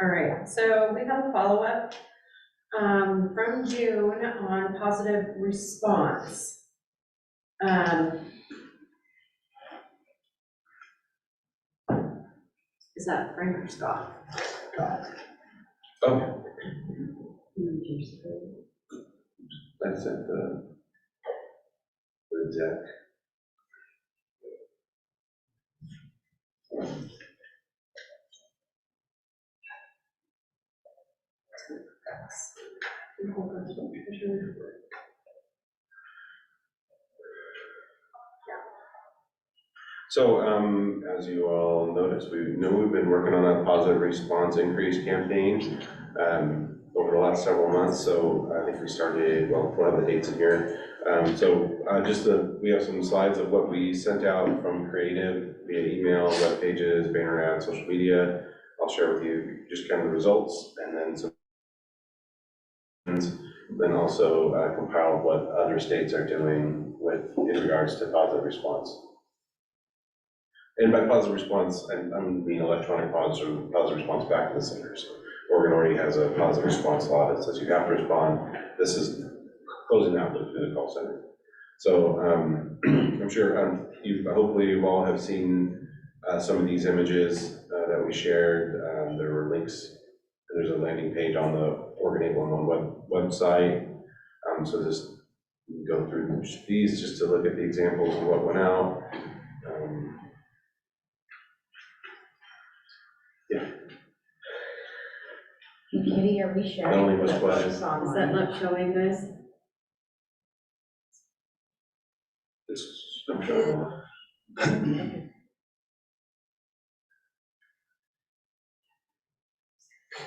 All right, so we have a follow-up from June on positive response. Is that Frank or Scott? Okay. I sent the deck. So, as you all noticed, we've been working on a positive response increase campaign over the last several months. So I think we started, well, we'll have the dates in here. We have some slides of what we sent out from creative via email, web pages, banner ads, social media. I'll share with you just kind of the results, and then some, then also compile what other states are doing in regards to positive response. And by positive response, I'm mean electronic positive response back to the centers. Oregon already has a positive response law that says you have to respond. This is closing that loop through the call center. So I'm sure hopefully you all have seen some of these images that we shared. There were links. There's a landing page on the Oregon 811 website. So just go through these just to look at the examples of what went out. Kitty, are we sharing? Only was question. Is Is that not showing, guys? I'm sure.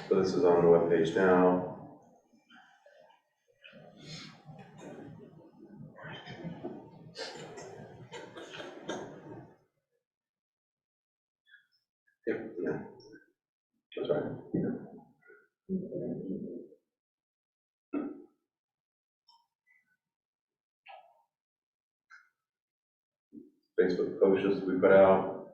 So this is on the webpage now. Yep, yeah. That's right. Facebook posts we put out.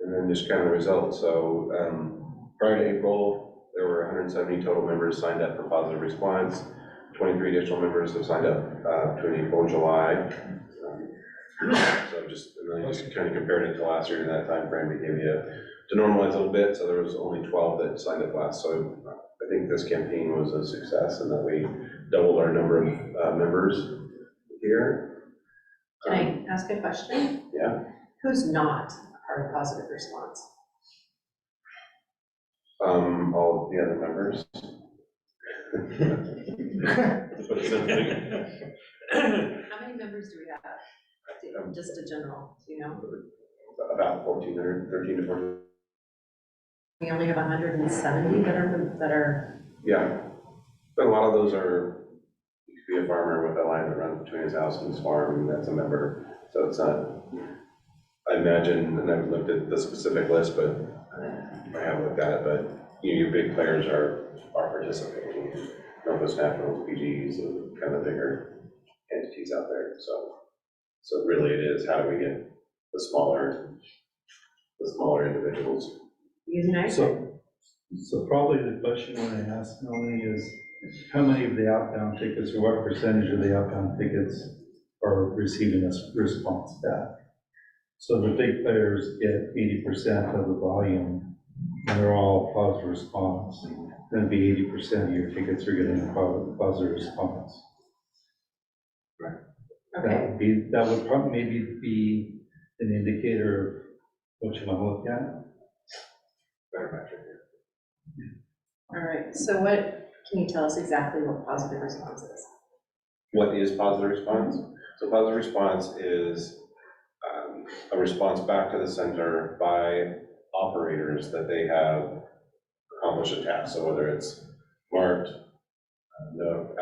And then just kind of the results. So prior to April, there were 170 total members signed up for positive response. 23 additional members have signed up between April and July. So just kind of compared it to last year in that time frame, we gave you to normalize a little bit. So there was only 12 that signed up last. So I think this campaign was a success and that we doubled our number of members here. Can I ask a question? Yeah. Who's not part of positive response? All of the other members. How many members do we have? Just a general, you know? About 1,400, 13 to 14. We only have 170 that are, Yeah, but a lot of those are, you could be a farmer with a line that runs between his house and his farm, and that's a member, so it's not, I imagine, and I've looked at the specific list, but I haven't looked at it, but you know, your big players are participating. Northwest Naturals, PGs, and kind of the bigger entities out there, so really it is, how do we get the smaller individuals? using So probably the question I want to ask Melanie is, how many of the outbound tickets, or what percentage of the outbound tickets are receiving a response back? So the big players get 80% of the volume, and they're all positive response. Then be 80% of your tickets are getting a positive response. Okay, That would probably maybe be an indicator of what you want to look at. Better metric here. all right, so what, can you tell us exactly what positive response is? What is positive response? So positive response is a response back to the center by operators that they have accomplished a task. So whether it's marked, no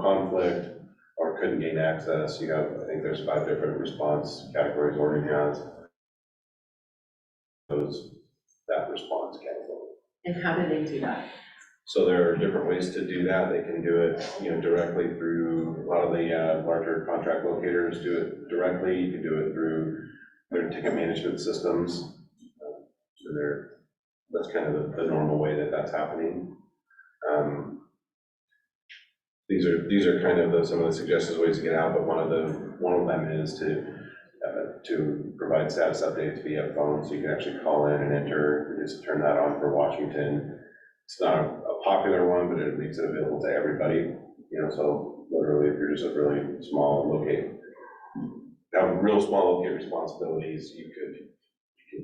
conflict, or couldn't gain access, you have, I think there's 5 different response categories Oregon has. That response category. And how do they do that? So there are different ways to do that. They can do it, you know, directly through, a lot of the larger contract locators do it directly. You can do it through their ticket management systems. So that's kind of the normal way that that's happening. These are kind of some of the suggested ways to get out, but one of them is to provide status updates via phone, so you can actually call in and enter. We just turn that on for Washington. It's not a popular one, but it makes it available to everybody. You know, so literally, if you're just a really small have real small locate responsibilities, you could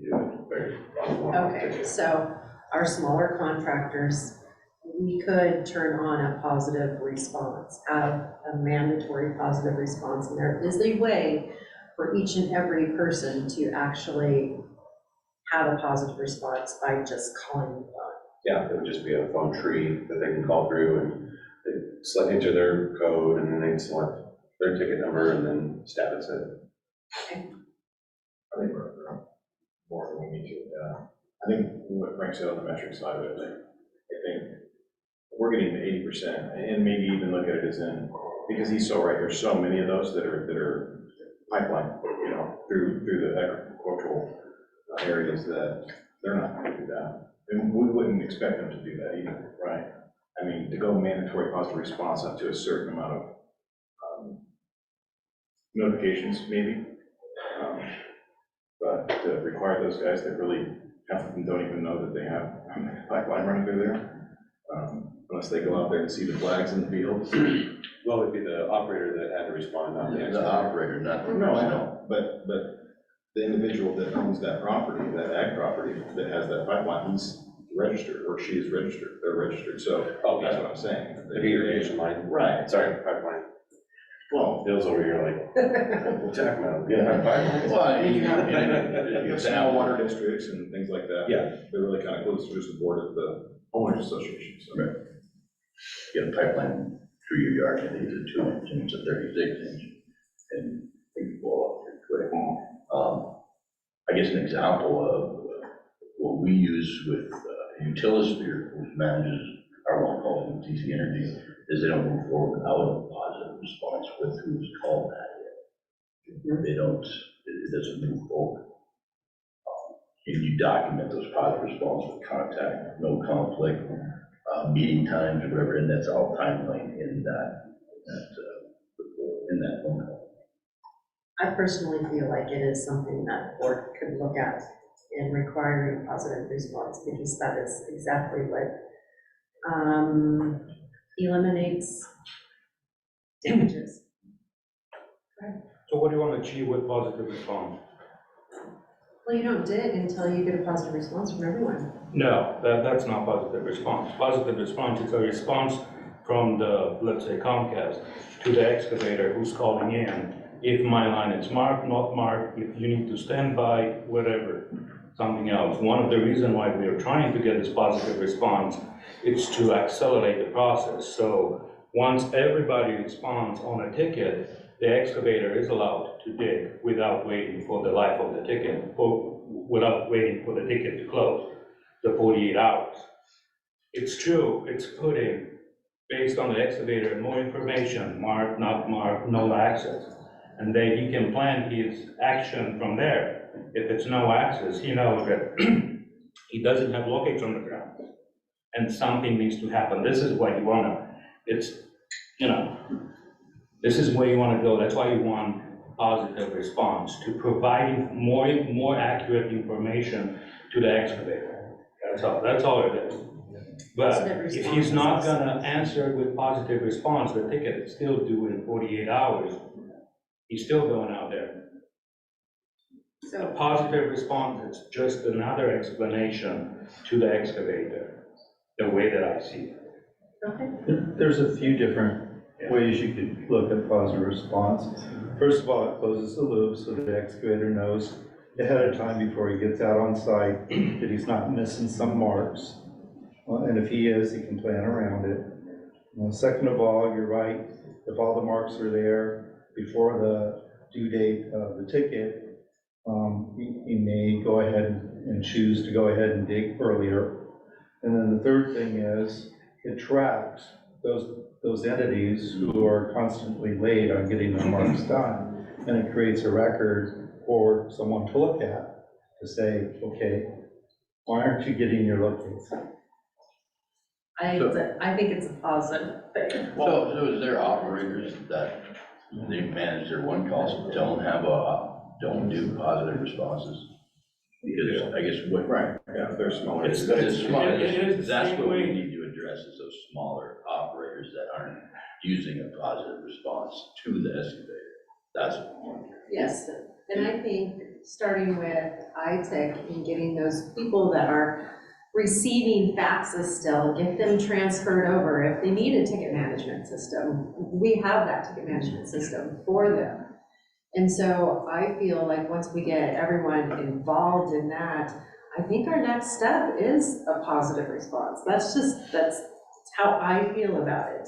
do it very on Okay, so our smaller contractors, we could turn on a positive response, have a mandatory positive response, and there is a way for each and every person to actually have a positive response by just calling the phone. Yeah, it would just be a phone tree that they can call through, and they enter their code, and then they select their ticket number, and then status it. Okay. I think we're more than we need to. I think what Frank said on the metric side of it, I think we're getting to 80%, and maybe even look at it as in, because he's so right, there's so many of those that are pipeline, you know, through the agricultural areas that they're not going to do that. And we wouldn't expect them to do that either, right? I mean, to go mandatory positive response up to a certain amount of notifications, maybe. But to require those guys that really, half of them don't even know that they have a pipeline running through there, unless they go out there and see the flags in the fields. Well, it'd be the operator that had to respond, not the The expert. operator, not the. No, I know, but the individual that owns that property, that ag property, that has that pipeline, he's registered, or she is registered, they're registered, so, Oh, that's yeah. what I'm saying. The irrigation line. Right. Sorry, pipeline. Well, Bill's over here like, check now. Yeah. Pipeline. Well, you have small water districts and things like that. Yeah. They're really kind of close to just the board of the owners association, so. Right. Get a pipeline through your yard, and it's a 2 inch, and it's a 36 inch, and things blow up pretty quick. I guess an example of what we use with Utilisphere, which manages our one call TC Energy, is they don't move forward without a positive response with who's called that yet. They don't, it doesn't move forward. And you document those positive responses with contact, no conflict, meeting times or whatever, and that's all timeline in that phone call. I personally feel like it is something that the board could look at in requiring positive response, because that is exactly what eliminates damages. So what do you want to achieve with positive response? Well, you don't dig until you get a positive response from everyone. No, that's not positive response. Positive response is a response from the, let's say Comcast, to the excavator who's calling in if my line is marked, not marked, if you need to stand by, whatever, something else. One of the reasons why we are trying to get this positive response is to accelerate the process. So once everybody responds on a ticket, the excavator is allowed to dig without waiting for the life of the ticket, or without waiting for the ticket to close, the 48 hours. It's true, it's putting, based on the excavator, more information, marked, not marked, no access. And then he can plan his action from there. If it's no access, he knows that he doesn't have locates on the ground. And something needs to happen. This is what you wanna, it's, you know, this is where you wanna go. That's why you want positive response, to providing more accurate information to the excavator. That's all it is. But Positive if he's response not is- gonna answer with positive response, the ticket is still due in 48 hours. He's still going out there. A So, positive response is just another explanation to the excavator, the way that I see it. okay, There's a few different ways you could look at positive response. First of all, it closes the loop so the excavator knows ahead of time before he gets out on site that he's not missing some marks. And if he is, he can plan around it. Second of all, you're right, if all the marks are there before the due date of the ticket, he may go ahead and choose to go ahead and dig earlier. And then the third thing is, it tracks those entities who are constantly late on getting their marks done, and it creates a record for someone to look at, to say, okay, why aren't you getting your locates? I think it's a positive thing. So is there operators that they manage their one calls don't do positive responses? Because I guess what. Right, yeah, if they're smaller. It's Small, it is the that's same what we way. need to address, is those smaller operators that aren't using a positive response to the excavator. That's what. Yes, and I think starting with ITIC and getting those people that are receiving faxes still, get them transferred over. If they need a ticket management system, we have that ticket management system for them. And so I feel like once we get everyone involved in that, I think our next step is a positive response. That's how I feel about it.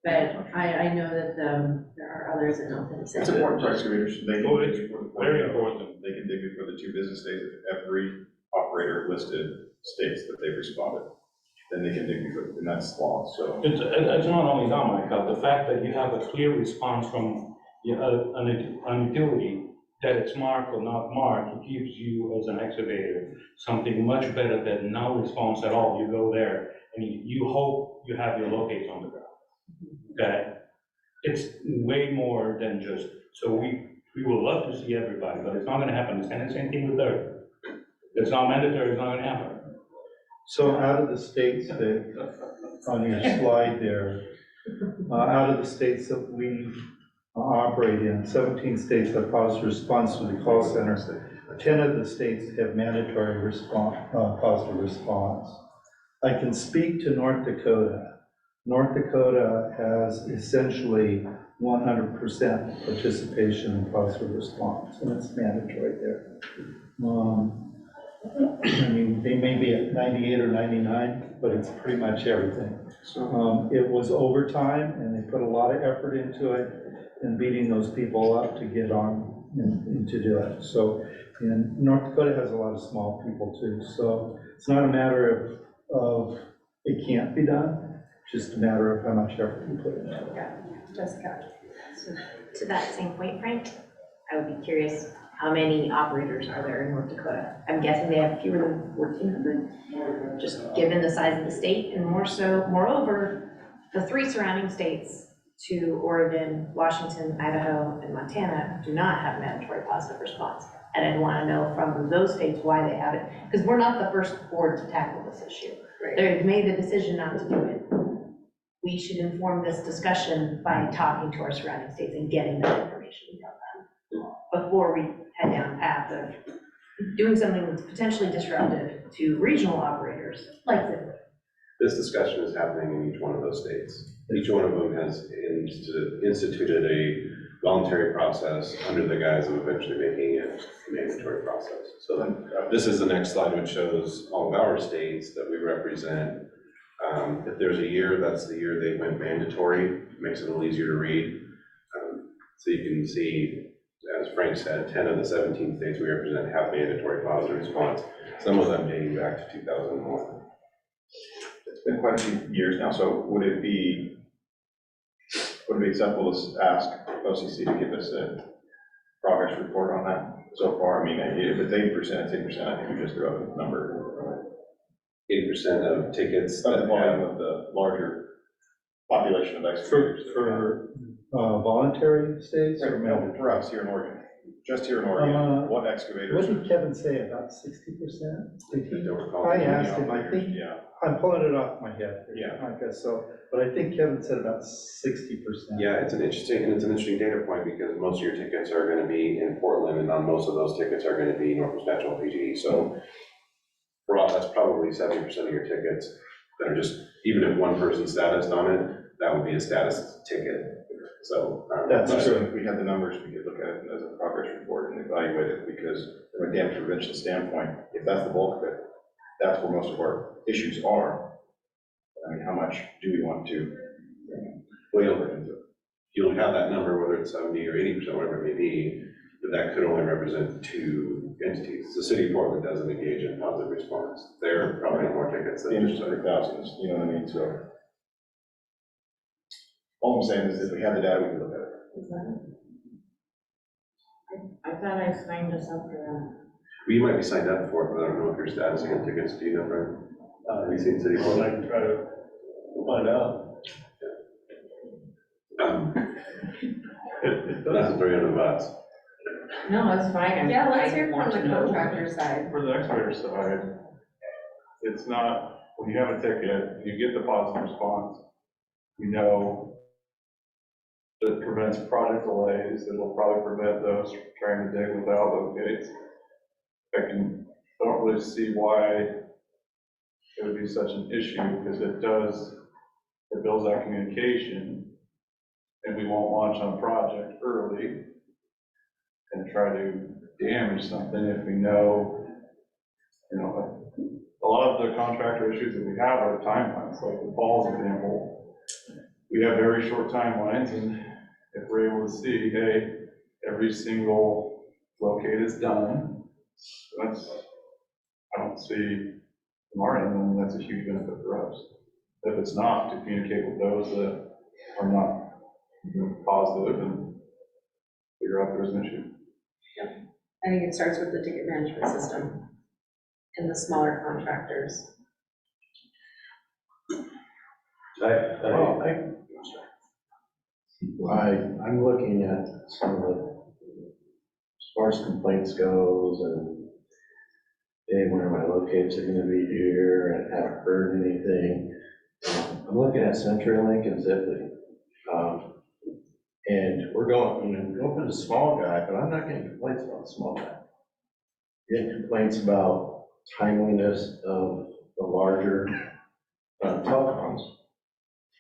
But I know that there are others that don't think so. It's important for excavators, they can Oh, dig it's before the. very important. They can dig before the 2 business days if every operator listed states that they've responded. Then they can dig before, and that's law, so. It's not only that, Michael, the fact that you have a clear response from an utility that it's marked or not marked, it gives you as an excavator something much better than no response at all. You go there and you hope you have your locates on the ground. Okay? It's way more than just, so we would love to see everybody, but it's not gonna happen. It's kind of the same thing with dirt. It's not mandatory, it's not gonna happen. So out of the states that, on your slide there, out of the states that we operate in, 17 states have positive response to the call center. 10 of the states have mandatory response, positive response. I can speak to North Dakota. North Dakota has essentially 100% participation in positive response, and it's mandatory there. I mean, they may be at 98 or 99, but it's pretty much everything. It was overtime, and they put a lot of effort into it, and beating those people up to get on and to do it. So, and North Dakota has a lot of small people too, so it's not a matter of it can't be done, just a matter of how much effort you put into it. Yeah, Jessica. So to that same point, Frank, I would be curious, how many operators are there in North Dakota? I'm guessing they have fewer than 1,400, just given the size of the state, and more so, moreover, the 3 surrounding states to Oregon, Washington, Idaho, and Montana do not have mandatory positive response. And I'd want to know from those states why they have it, because we're not the first board to tackle this issue. Right. They've made the decision not to do it. We should inform this discussion by talking to our surrounding states and getting that information from them before we head down a path of doing something that's potentially disruptive to regional operators like Ziply. This discussion is happening in each one of those states. Each one of them has instituted voluntary process under the guise of eventually making it a mandatory process. So then, this is the next slide, which shows all of our states that we represent. If there's a year, that's the year they went mandatory, makes it a little easier to read. So you can see, as Frank said, 10 of the 17 states we represent have mandatory positive response, some of them dating back to 2001. It's been quite a few years now, so would it be acceptable to ask OCC to give us a progress report on that so far? I mean, if it's 80%, it's 80%, I think we just threw out a number. 80% of tickets Of the that volume have, of the larger population of excavators. For voluntary states or No, mandatory? for us here in Oregon, just here in Oregon, what What excavators? did Kevin say, about 60%? Did he? don't recall. I asked him, I think, Yeah, I'm pulling it off my head. Yeah. I guess so, but I think Kevin said about 60%. Yeah, it's an interesting data point because most of your tickets are gonna be in Portland, and on most of those tickets are gonna be Northwest Natural PGE. So for us, that's probably 70% of your tickets that are just, even if one person's statused on it, that would be a status ticket. So. That's but true. If we had the numbers, we could look at it as a progress report and evaluate it, because from a damage prevention standpoint, if that's the bulk of it, that's where most of our issues are. I mean, how much do we want to wade over into it? You'll have that number, whether it's 70 or 80%, whatever it may be, but that could only represent two entities. The city of Portland doesn't engage in positive response. They're probably have more tickets than In just hundred thousands, you know what I mean, so. All I'm saying is if we had the data, we could look at it. I thought I signed us up for that. Well, you might be signed up for it, but I don't know if your status on tickets, do you know, Frank? Have you seen city I Portland? can try to find out. That's $300. No, it's fine. Yeah, let's I hear want from to the know. contractor side. For the excavator side, it's not, when you have a ticket, you get the positive response, you know that it prevents project delays, it'll probably prevent those from trying to dig without those gates. Don't really see why it would be such an issue, because it builds that communication, and we won't launch on a project early and try to damage something if we know, a lot of the contractor issues that we have are timelines, like the Falls example. We have very short timelines, and if we're able to see, hey, every single locate is done, I don't see from our end, and that's a huge benefit for us. If it's not, to communicate with those that are not positive and figure out there's an issue. I think it starts with the ticket management system and the smaller contractors. I'm looking at some of the, as far as complaints goes, and hey, when are my locates are gonna be here, and haven't heard anything. I'm looking at CenturyLink and Ziply. And we're going for the small guy, but I'm not getting complaints about the small guy. Getting complaints about timeliness of the larger telecoms.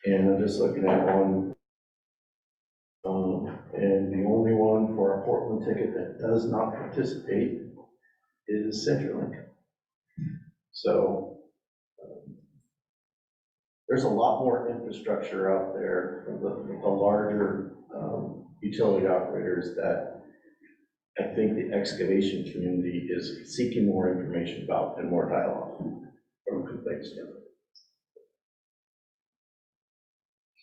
And I'm just looking at one, and the only one for our Portland ticket that does not participate is CenturyLink. So there's a lot more infrastructure out there from the larger utility operators that I think the excavation community is seeking more information about and more dialogue from a complaint standpoint.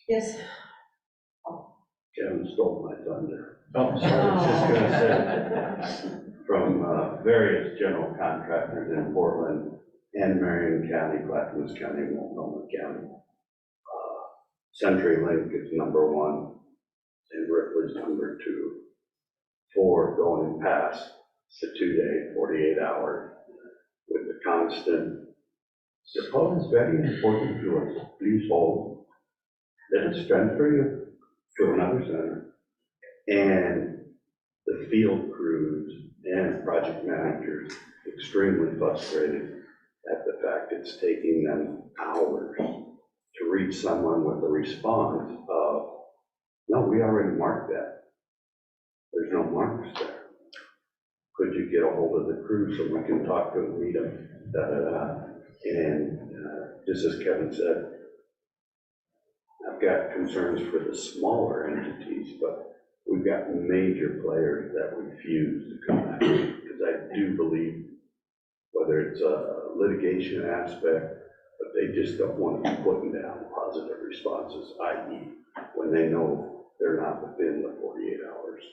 Yes. Kevin stole my thunder. Oh, sorry, I was just gonna say. From various general contractors in Portland and Marion County, Clackamas County, and Multnomah County. CenturyLink is number one, and Ripley's number two, for going past the 2-day, 48 hours with the constant, the phone is very important to us, please hold. Let us transfer you to another center. And the field crews and project managers extremely frustrated at the fact it's taking them hours to reach someone with a response of, no, we already marked that. Mark's there. Could you get a hold of the crew so we can talk to them, meet them, da-da-da? And just as Kevin said, I've got concerns for the smaller entities, but we've got major players that refuse to come back. Because I do believe, whether it's a litigation aspect, but they just don't want to be putting down positive responses, i.e. when they know they're not within the 48 hours.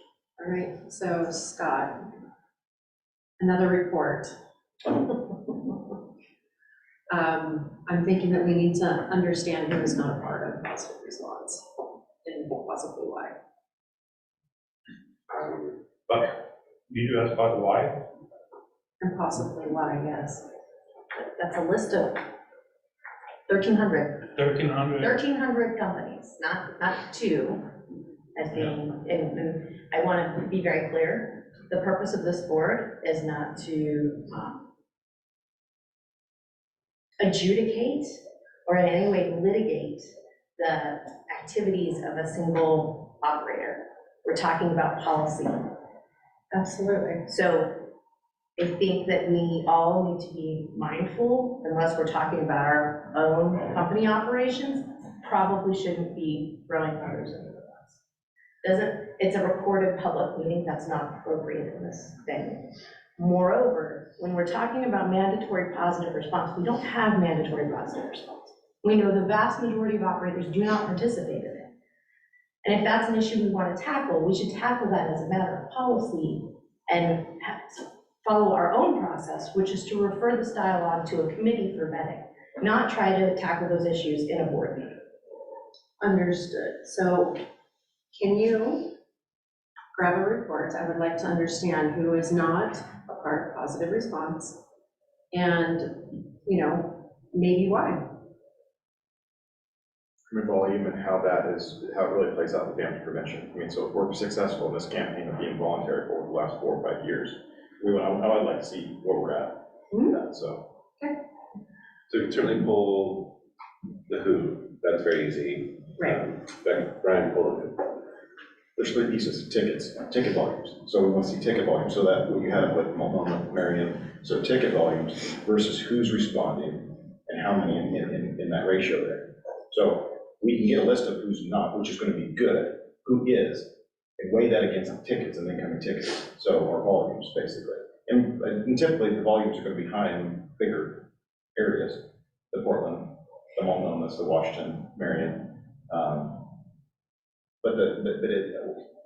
All right, so Scott, another report. I'm thinking that we need to understand who is not a part of positive response and possibly why. But did you ask about why? And possibly why, yes. That's a list of 1,300. 1,300? 1,300 companies, not two, as being, and I want to be very clear, the purpose of this board is not to adjudicate or in any way litigate the activities of a single operator. We're talking about policy. Absolutely. So I think that we all need to be mindful, unless we're talking about our own company operations, probably shouldn't be throwing others under the bus. It's a recorded public meeting, that's not appropriate in this venue. Moreover, when we're talking about mandatory positive response, we don't have mandatory positive response. We know the vast majority of operators do not participate in it. And if that's an issue we want to tackle, we should tackle that as a matter of policy and follow our own process, which is to refer this dialogue to a committee for vetting, not try to tackle those issues in a board meeting. Understood. So can you grab a report? I would like to understand who is not a part of positive response and, maybe why. From volume and how it really plays out with damage prevention. I mean, so if we're successful in this campaign of being voluntary for the last 4 or 5 years, I would like to see where we're at with that, so. Okay. So you can certainly pull the who, that's very easy. Right. Brian pulled it. There's 3 pieces: ticket volumes. So we want to see ticket volumes, so that what you had with Multnomah, Marion, so ticket volumes versus who's responding and how many in that ratio there. So we can get a list of who's not, which is going to be good, who is, and weigh that against the tickets and incoming tickets. So our volumes, basically. And typically the volumes are going to be high in bigger areas, the Portland, the Multnomah, the Washington, Marion.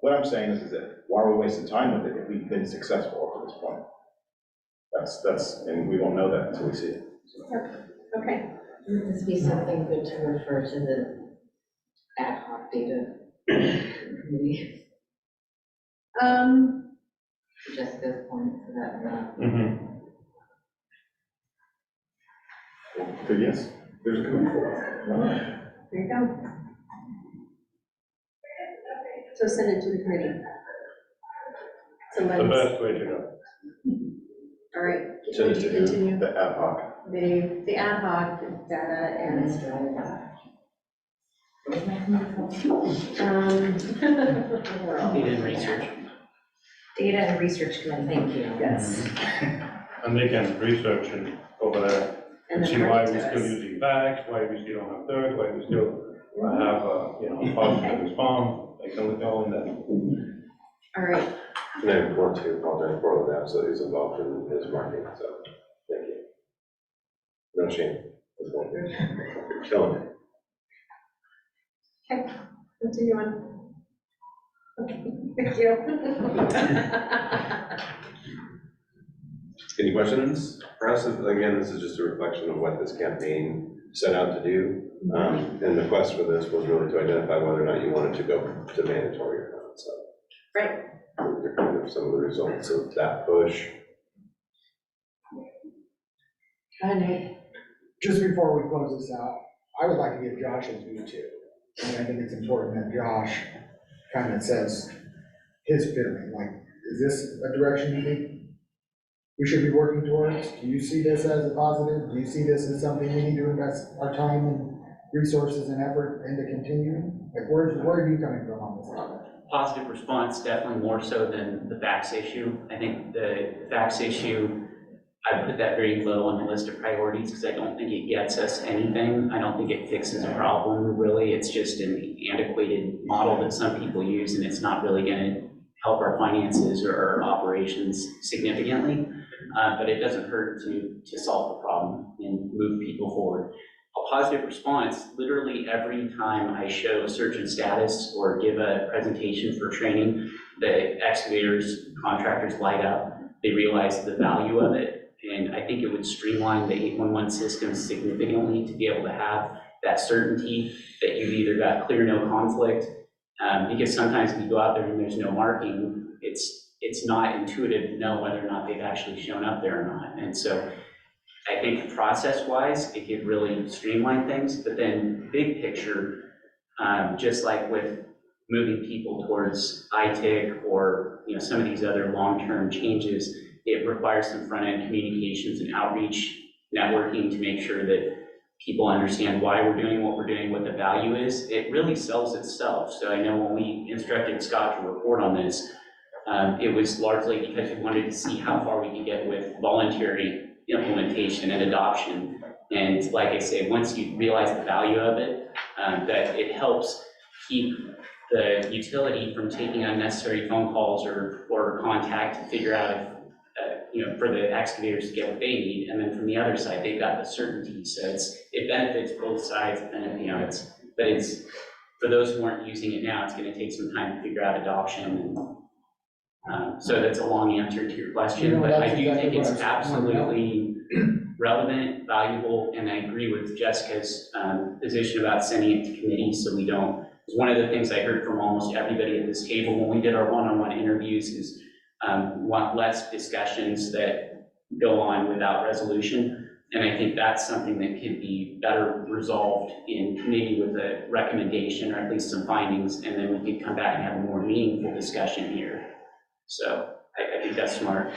What I'm saying is that why are we wasting time with it if we've been successful up to this point? And we won't know that until we see it. So. Okay. Would this be something good to refer to the ad hoc data committee? Jessica's point for that. Good, yes. There's a committee for it. There you go. So send it to the committee. So The best way to go. All right. Send it to continue. the ad hoc. The ad hoc data and. Data and research. Data and research committee. Thank you. Yes. And they can research and over there And and then see bring why it we to still us. using facts, why we still don't have thirds, why we still have positive response. They can look all in that. All right. And I want to apologize for all of that, so he's involved in his marketing, so thank you. No shame. You're killing it. Okay, continue on. Thank you. Any questions for us? Again, this is just a reflection of what this campaign set out to do. And the quest for this was really to identify whether or not you wanted to go to mandatory or not, so. Right. They're kind of some of the results of that push. Just before we close this out, I would like to give Josh's view too. And I think it's important that Josh kind of says his feeling, like, is this a direction you think we should be working towards? Do you see this as a positive? Do you see this as something we need to invest our time and resources and effort into continuing? Like, where are you coming from on this topic? positive response, definitely more so than the fax issue. I think the fax issue, I put that very low on the list of priorities because I don't think it gets us anything. I don't think it fixes a problem, really. It's just an antiquated model that some people use, and it's not really going to help our finances or our operations significantly. But it doesn't hurt to solve the problem and move people forward. A positive response, literally every time I show search and status or give a presentation for training, the excavators, contractors light up. They realize the value of it. And I think it would streamline the 811 system significantly to be able to have that certainty that you've either got clear no conflict, because sometimes if you go out there and there's no marking, it's not intuitive to know whether or not they've actually shown up there or not. And so I think process-wise, it could really streamline things, but then big picture, just like with moving people towards ITIC or some of these other long-term changes, it requires some front-end communications and outreach networking to make sure that people understand why we're doing what we're doing, what the value is. It really sells itself. So I know when we instructed Scott to report on this, it was largely because we wanted to see how far we could get with voluntary implementation and adoption. And like I say, once you realize the value of it, that it helps keep the utility from taking unnecessary phone calls or contact to figure out if, for the excavators to get what they need. And then from the other side, they've got the certainty. So it benefits both sides. And it's for those who aren't using it now, it's going to take some time to figure out adoption. And so that's a long answer to your question, but I do think it's absolutely relevant, valuable, and I agree with Jessica's position about sending it to committees so we don't. Because one of the things I heard from almost everybody at this table when we did our one-on-one interviews is want less discussions that go on without resolution. And I think that's something that could be better resolved in committee with a recommendation or at least some findings, and then we could come back and have a more meaningful discussion here. So I think that's smart.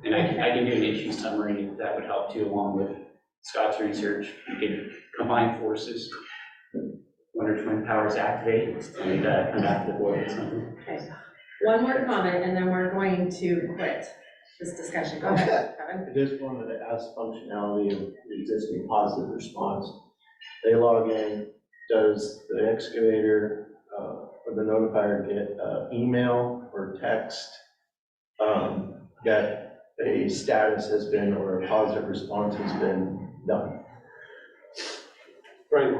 And I can do an issue summary if that would help too, along with Scott's research. We could combine forces, Wonder Twin Powers activate, and come back to the board with something. Okay. One more comment, and then we're going to quit this discussion. Go ahead, Kevin. I just wanted to ask functionality of the existing positive response. They log in, does the excavator or the notifier get email or text that a status has been or a positive response has been done? Right.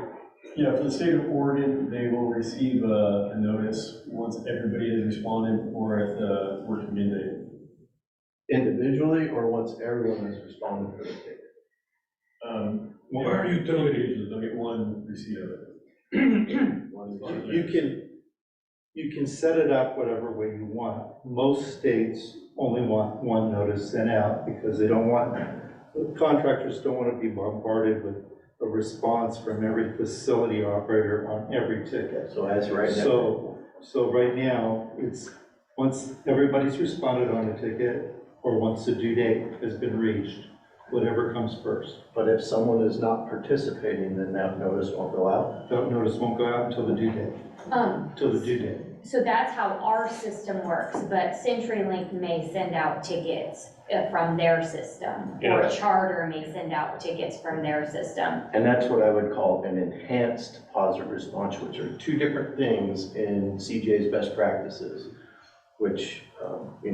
Yeah, for the state of Oregon, they will receive a notice once everybody has responded or at the working end date. Individually or once everyone has responded for the ticket? Where are utilities? They'll get one receipt of it. You can set it up whatever way you want. Most states only want one notice sent out because they don't want, contractors don't want to be bombarded with a response from every facility operator on every ticket. So as right now. So right now, it's once everybody's responded on a ticket or once the due date has been reached, whatever comes first. But if someone is not participating, then that notice won't go out? That notice won't go out until the due date. Till the due date. So that's how our system works, but CenturyLink may send out tickets from their system, or Yeah. Charter may send out tickets from their system. And that's what I would call an enhanced positive response, which are two different things in CJ's best practices, which, we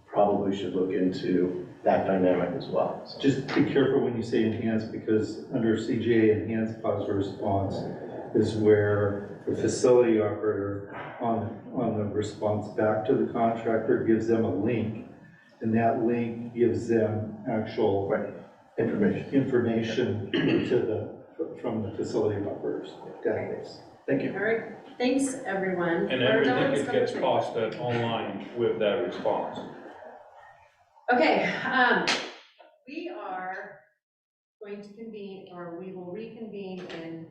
probably should look into that dynamic as well. So. Just be careful when you say enhanced, because under CJ, enhanced positive response is where the facility operator on the response back to the contractor gives them a link, and that link gives them actual information from the facility operator's database. Thank you. All right, thanks, everyone. And every ticket gets posted online with that response. Okay, we are going to convene, or we will reconvene in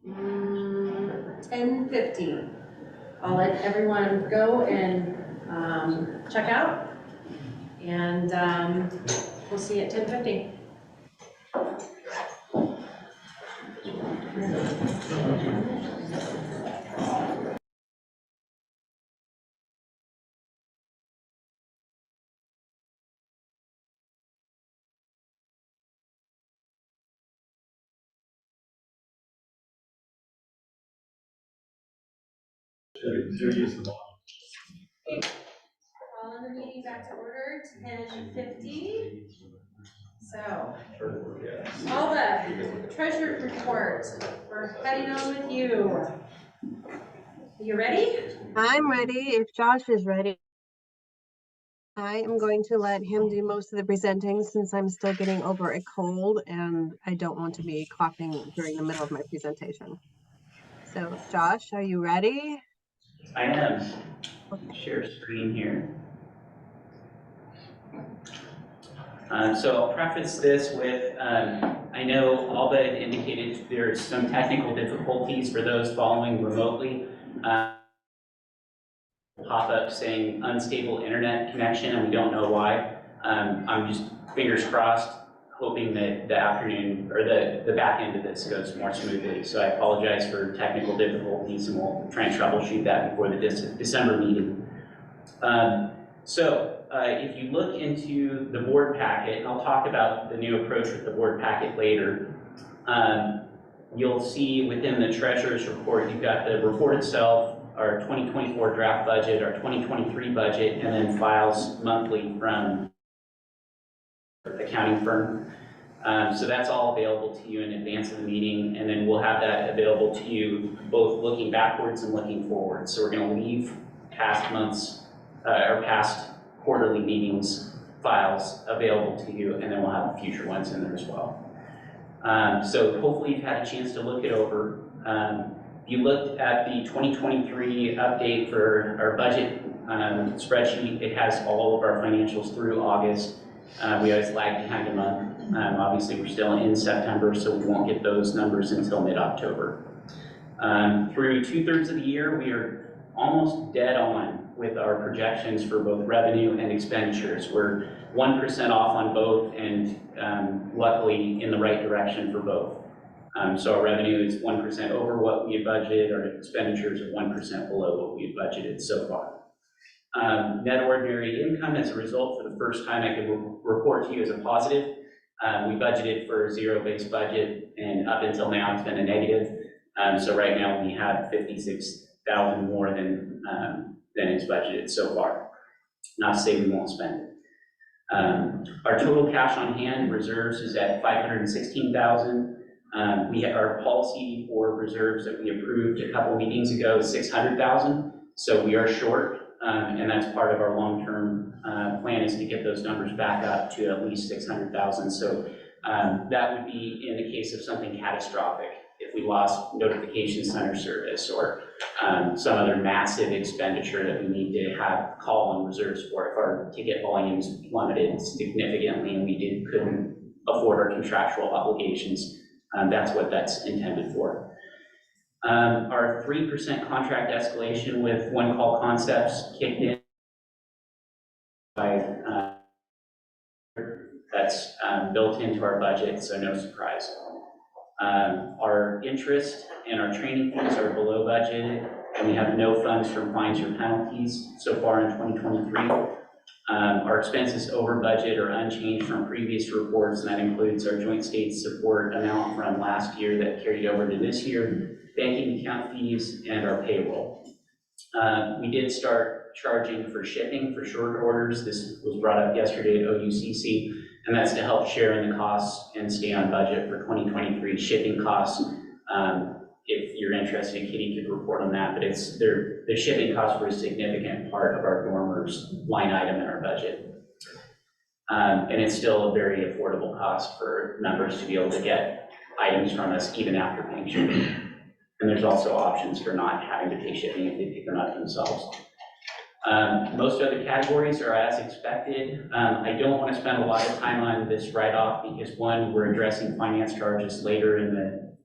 10:15. I'll let everyone go and check out, and we'll see you at 10:15. Calling the meeting back to order, 10:50. So, all the treasure report, we're heading on with you. You ready? I'm ready if Josh is ready. I am going to let him do most of the presenting since I'm still getting over a cold and I don't want to be coughing during the middle of my presentation. So Josh, are you ready? I am. Share screen here. So I'll preface this with, I know Alba indicated there's some technical difficulties for those following remotely. Pop up saying unstable internet connection, and we don't know why. I'm just fingers crossed, hoping that the afternoon or the back end of this goes more smoothly. So I apologize for technical difficulties, and we'll try and troubleshoot that before the December meeting. If you look into the board packet, and I'll talk about the new approach with the board packet later, you'll see within the treasurer's report, you've got the report itself, our 2024 draft budget, our 2023 budget, and then files monthly from the accounting firm. So that's all available to you in advance of the meeting, and then we'll have that available to you both looking backwards and looking forward. So we're going to leave past months or past quarterly meetings files available to you, and then we'll have future ones in there as well. So hopefully you've had a chance to look it over. If you looked at the 2023 update for our budget spreadsheet, it has all of our financials through August. We always lag behind a month. Obviously, we're still in September, so we won't get those numbers until mid-October. Through 2/3 of the year, we are almost dead on with our projections for both revenue and expenditures. We're 1% off on both, and luckily in the right direction for both. So our revenue is 1% over what we had budgeted, our expenditures are 1% below what we had budgeted so far. Net ordinary income, as a result, for the first time I can report to you as a positive. We budgeted for a zero-based budget, and up until now it's been a negative. So right now we have 56,000 more than is budgeted so far. Not to say we won't spend it. Our total cash on hand reserves is at 516,000. We have our policy for reserves that we approved a couple meetings ago is 600,000. So we are short, and that's part of our long-term plan is to get those numbers back up to at least 600,000. So that would be in the case of something catastrophic. If we lost notification center service or some other massive expenditure that we need to have call on reserves for, if our ticket volumes plummeted significantly and we couldn't afford our contractual obligations, that's what that's intended for. Our 3% contract escalation with One Call Concepts kicked in by that's built into our budget, so no surprise. Our interest and our training fees are below budget, and we have no funds from fines or penalties so far in 2023. Our expenses over budget are unchanged from previous reports, and that includes our joint state support amount from last year that carried over to this year, banking account fees, and our payroll. We did start charging for shipping for short orders. This was brought up yesterday at OUCC, and that's to help share in the costs and stay on budget for 2023 shipping costs. If you're interested, Kitty could report on that, but the shipping costs were a significant part of our dormers line item in our budget. And it's still a very affordable cost for members to be able to get items from us even after paying shipping. And there's also options for not having to pay shipping if they pick them up themselves. Most other categories are as expected. I don't want to spend a lot of time on this write-off because one, we're addressing finance charges later in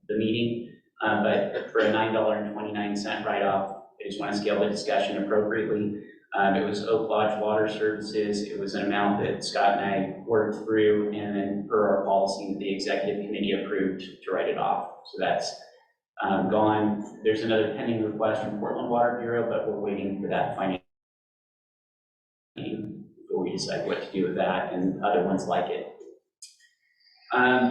the meeting. But for a $9.29 write-off, I just want to scale the discussion appropriately. It was Oak Lodge Water Services. It was an amount that Scott and I worked through, and then per our policy, the executive committee approved to write it off. So that's gone. There's another pending request from Portland Water Bureau, but we're waiting for that finance meeting before we decide what to do with that and other ones like it.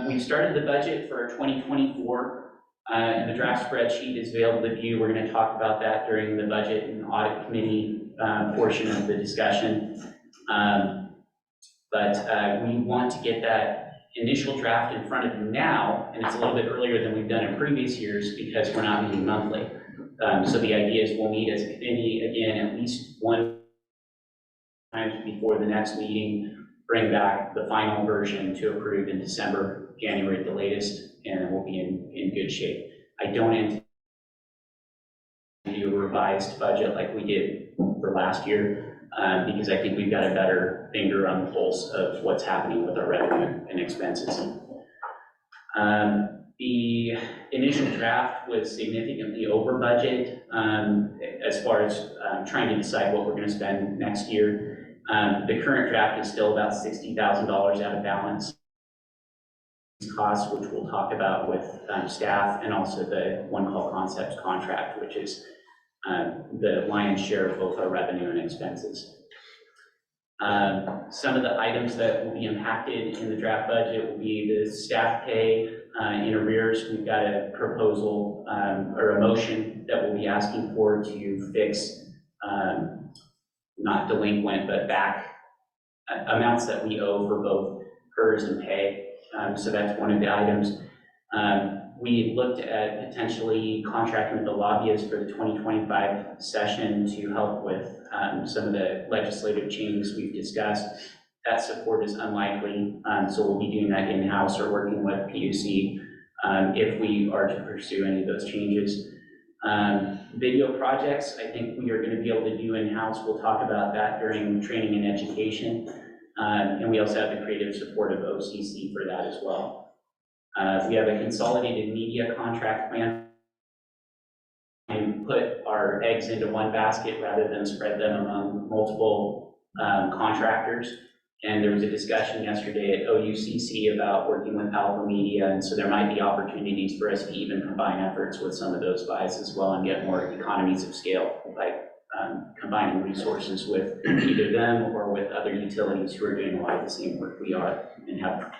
We started the budget for 2024 And the draft spreadsheet is available to view. We're going to talk about that during the budget and audit committee portion of the discussion. But we want to get that initial draft in front of you now, and it's a little bit earlier than we've done in previous years because we're not meeting monthly. So the idea is we'll meet as a committee again at least one time before the next meeting, bring back the final version to approve in December, January at the latest, and we'll be in good shape. I don't intend to do a revised budget like we did for last year, because I think we've got a better finger on the pulse of what's happening with our revenue and expenses. The initial draft was significantly over budget as far as trying to decide what we're going to spend next year. The current draft is still about $60,000 out of balance costs, which we'll talk about with staff, and also the One Call Concepts contract, which is the lion's share of both our revenue and expenses. Some of the items that will be impacted in the draft budget will be the staff pay in arrears. We've got a proposal or a motion that we'll be asking for to fix not delinquent, but back amounts that we owe for both PERS and pay. So that's one of the items. We looked at potentially contracting with the lobbyists for the 2025 session to help with some of the legislative changes we've discussed. That support is unlikely, so we'll be doing that in-house or working with PUC if we are to pursue any of those changes. Video projects, I think we are going to be able to do in-house. We'll talk about that during training and education. And we also have the creative support of OCC for that as well. We have a consolidated media contract plan and put our eggs into one basket rather than spread them among multiple contractors. And there was a discussion yesterday at OUCC about working with Alpha Media, and so there might be opportunities for us to even combine efforts with some of those buys as well and get more economies of scale by combining resources with either them or with other utilities who are doing a lot of the same work we are and have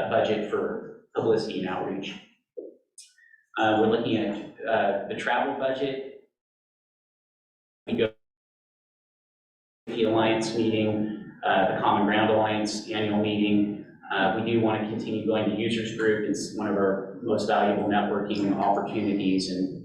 budget for publicity and outreach. We're looking at the travel budget. We go to the Alliance meeting, the Common Ground Alliance annual meeting. We do want to continue going to users group. It's one of our most valuable networking opportunities and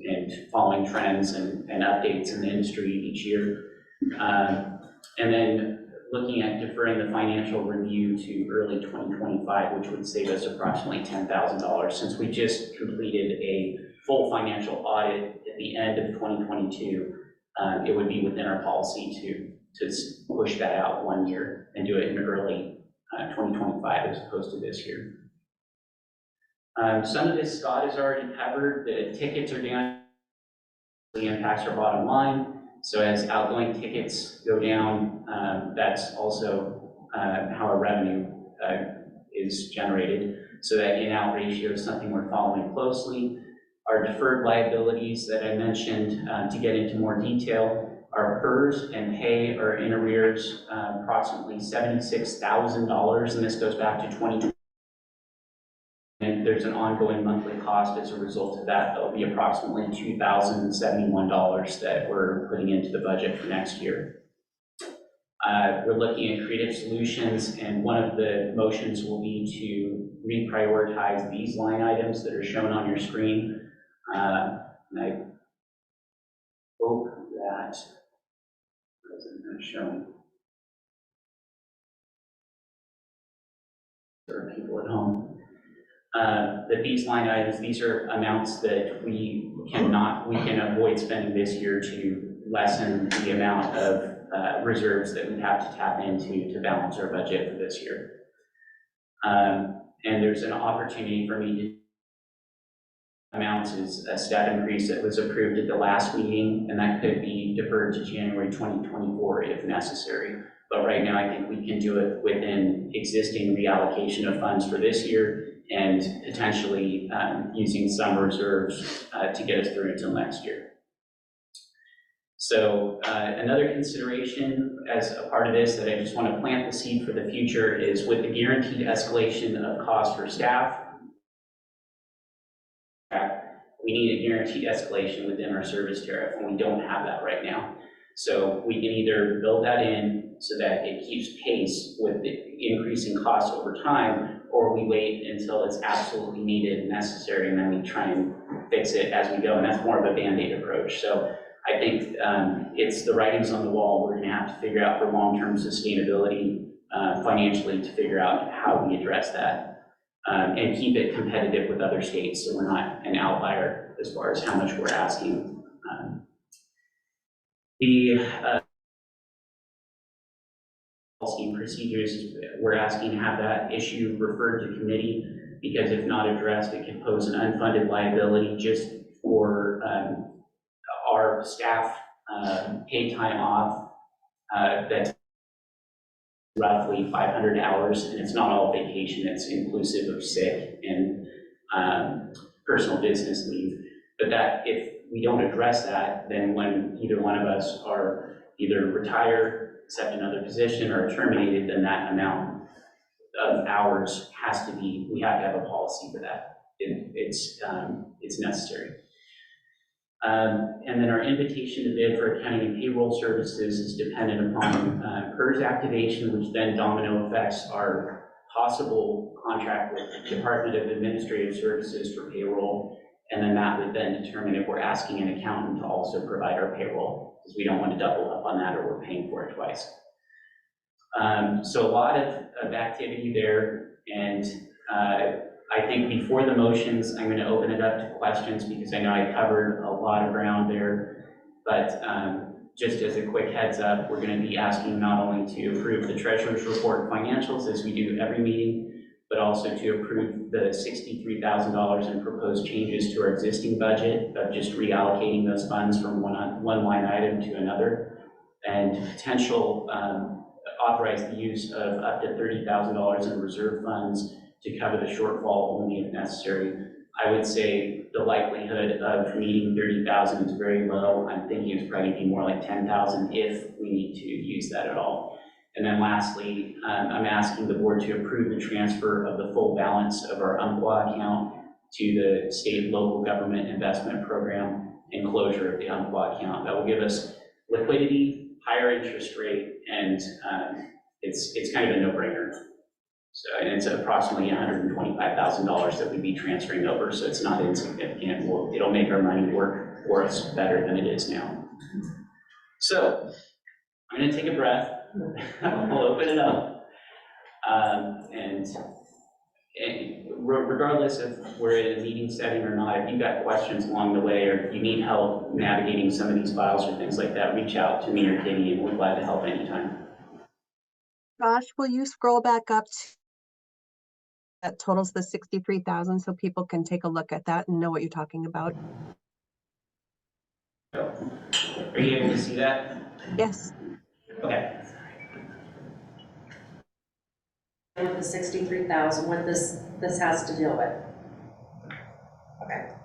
following trends and updates in the industry each year. And then looking at deferring the financial review to early 2025, which would save us approximately $10,000. Since we just completed a full financial audit at the end of 2022, it would be within our policy to push that out 1 year and do it in early 2025 as opposed to this year. Some of this Scott has already covered. The tickets are down, the impacts our bottom line. So as outgoing tickets go down, that's also how our revenue is generated. So that in-out ratio is something we're following closely. Our deferred liabilities that I mentioned, to get into more detail, our PERS and pay are in arrears approximately $76,000, and this goes back to 2020. And there's an ongoing monthly cost as a result of that. That'll be approximately $2,071 that we're putting into the budget for next year. We're looking at creative solutions, and one of the motions will be to reprioritize these line items that are shown on your screen. And I hope that isn't that showing. There are people at home. That these line items, these are amounts that we can avoid spending this year to lessen the amount of reserves that we have to tap into to balance our budget for this year. And there's an opportunity for me to amounts is a step increase that was approved at the last meeting, and that could be deferred to January 2024 if necessary. But right now, I think we can do it within existing reallocation of funds for this year and potentially using some reserves to get us through until next year. So another consideration as a part of this that I just want to plant the seed for the future is with the guaranteed escalation of cost for staff, we need a guaranteed escalation within our service tariff, and we don't have that right now. So we can either build that in so that it keeps pace with the increasing costs over time, or we wait until it's absolutely needed and necessary, and then we try and fix it as we go, and that's more of a Band-Aid approach. So I think it's the writings on the wall. We're gonna have to figure out for long-term sustainability financially to figure out how we address that and keep it competitive with other states so we're not an outlier as far as how much we're asking. The policy and procedures, we're asking to have that issue referred to committee, because if not addressed, it could pose an unfunded liability just for our staff paid time off. That's roughly 500 hours, and it's not all vacation, it's inclusive of sick and personal business leave. But that, if we don't address that, then when either one of us are either retire, accept another position, or terminated, then that amount of hours has to be, we have to have a policy for that. It's necessary. And then our invitation to bid for accounting and payroll services is dependent upon PERS activation, which then domino affects our possible contract with the Department of Administrative Services for payroll. And then that would then determine if we're asking an accountant to also provide our payroll, because we don't want to double up on that or we're paying for it twice. So a lot of activity there, and I think before the motions, I'm going to open it up to questions, because I know I covered a lot of ground there. But just as a quick heads up, we're going to be asking not only to approve the treasurer's report financials as we do every meeting, but also to approve the $63,000 in proposed changes to our existing budget of just reallocating those funds from one line item to another, and potential authorize the use of up to $30,000 in reserve funds to cover the shortfall only if necessary. I would say the likelihood of meeting 30,000 is very low. I'm thinking it's probably be more like 10,000 if we need to use that at all. And then lastly, I'm asking the board to approve the transfer of the full balance of our UMPWA account to the state and local government investment program and closure of the UMPWA account. That will give us liquidity, higher interest rate, and it's kind of a no-brainer. So, and it's approximately $125,000 that we'd be transferring over, so it's not insignificant. It'll make our money work for us better than it is now. So, I'm gonna take a breath. We'll open it up. And regardless if we're in a meeting setting or not, if you've got questions along the way, or if you need help navigating some of these files or things like that, reach out to me or Katie, and we're glad to help anytime. Josh, will you scroll back up to that totals the 63,000 so people can take a look at that and know what you're talking about? Are you able to see that? Yes. Okay. With the 63,000, what this has to deal with.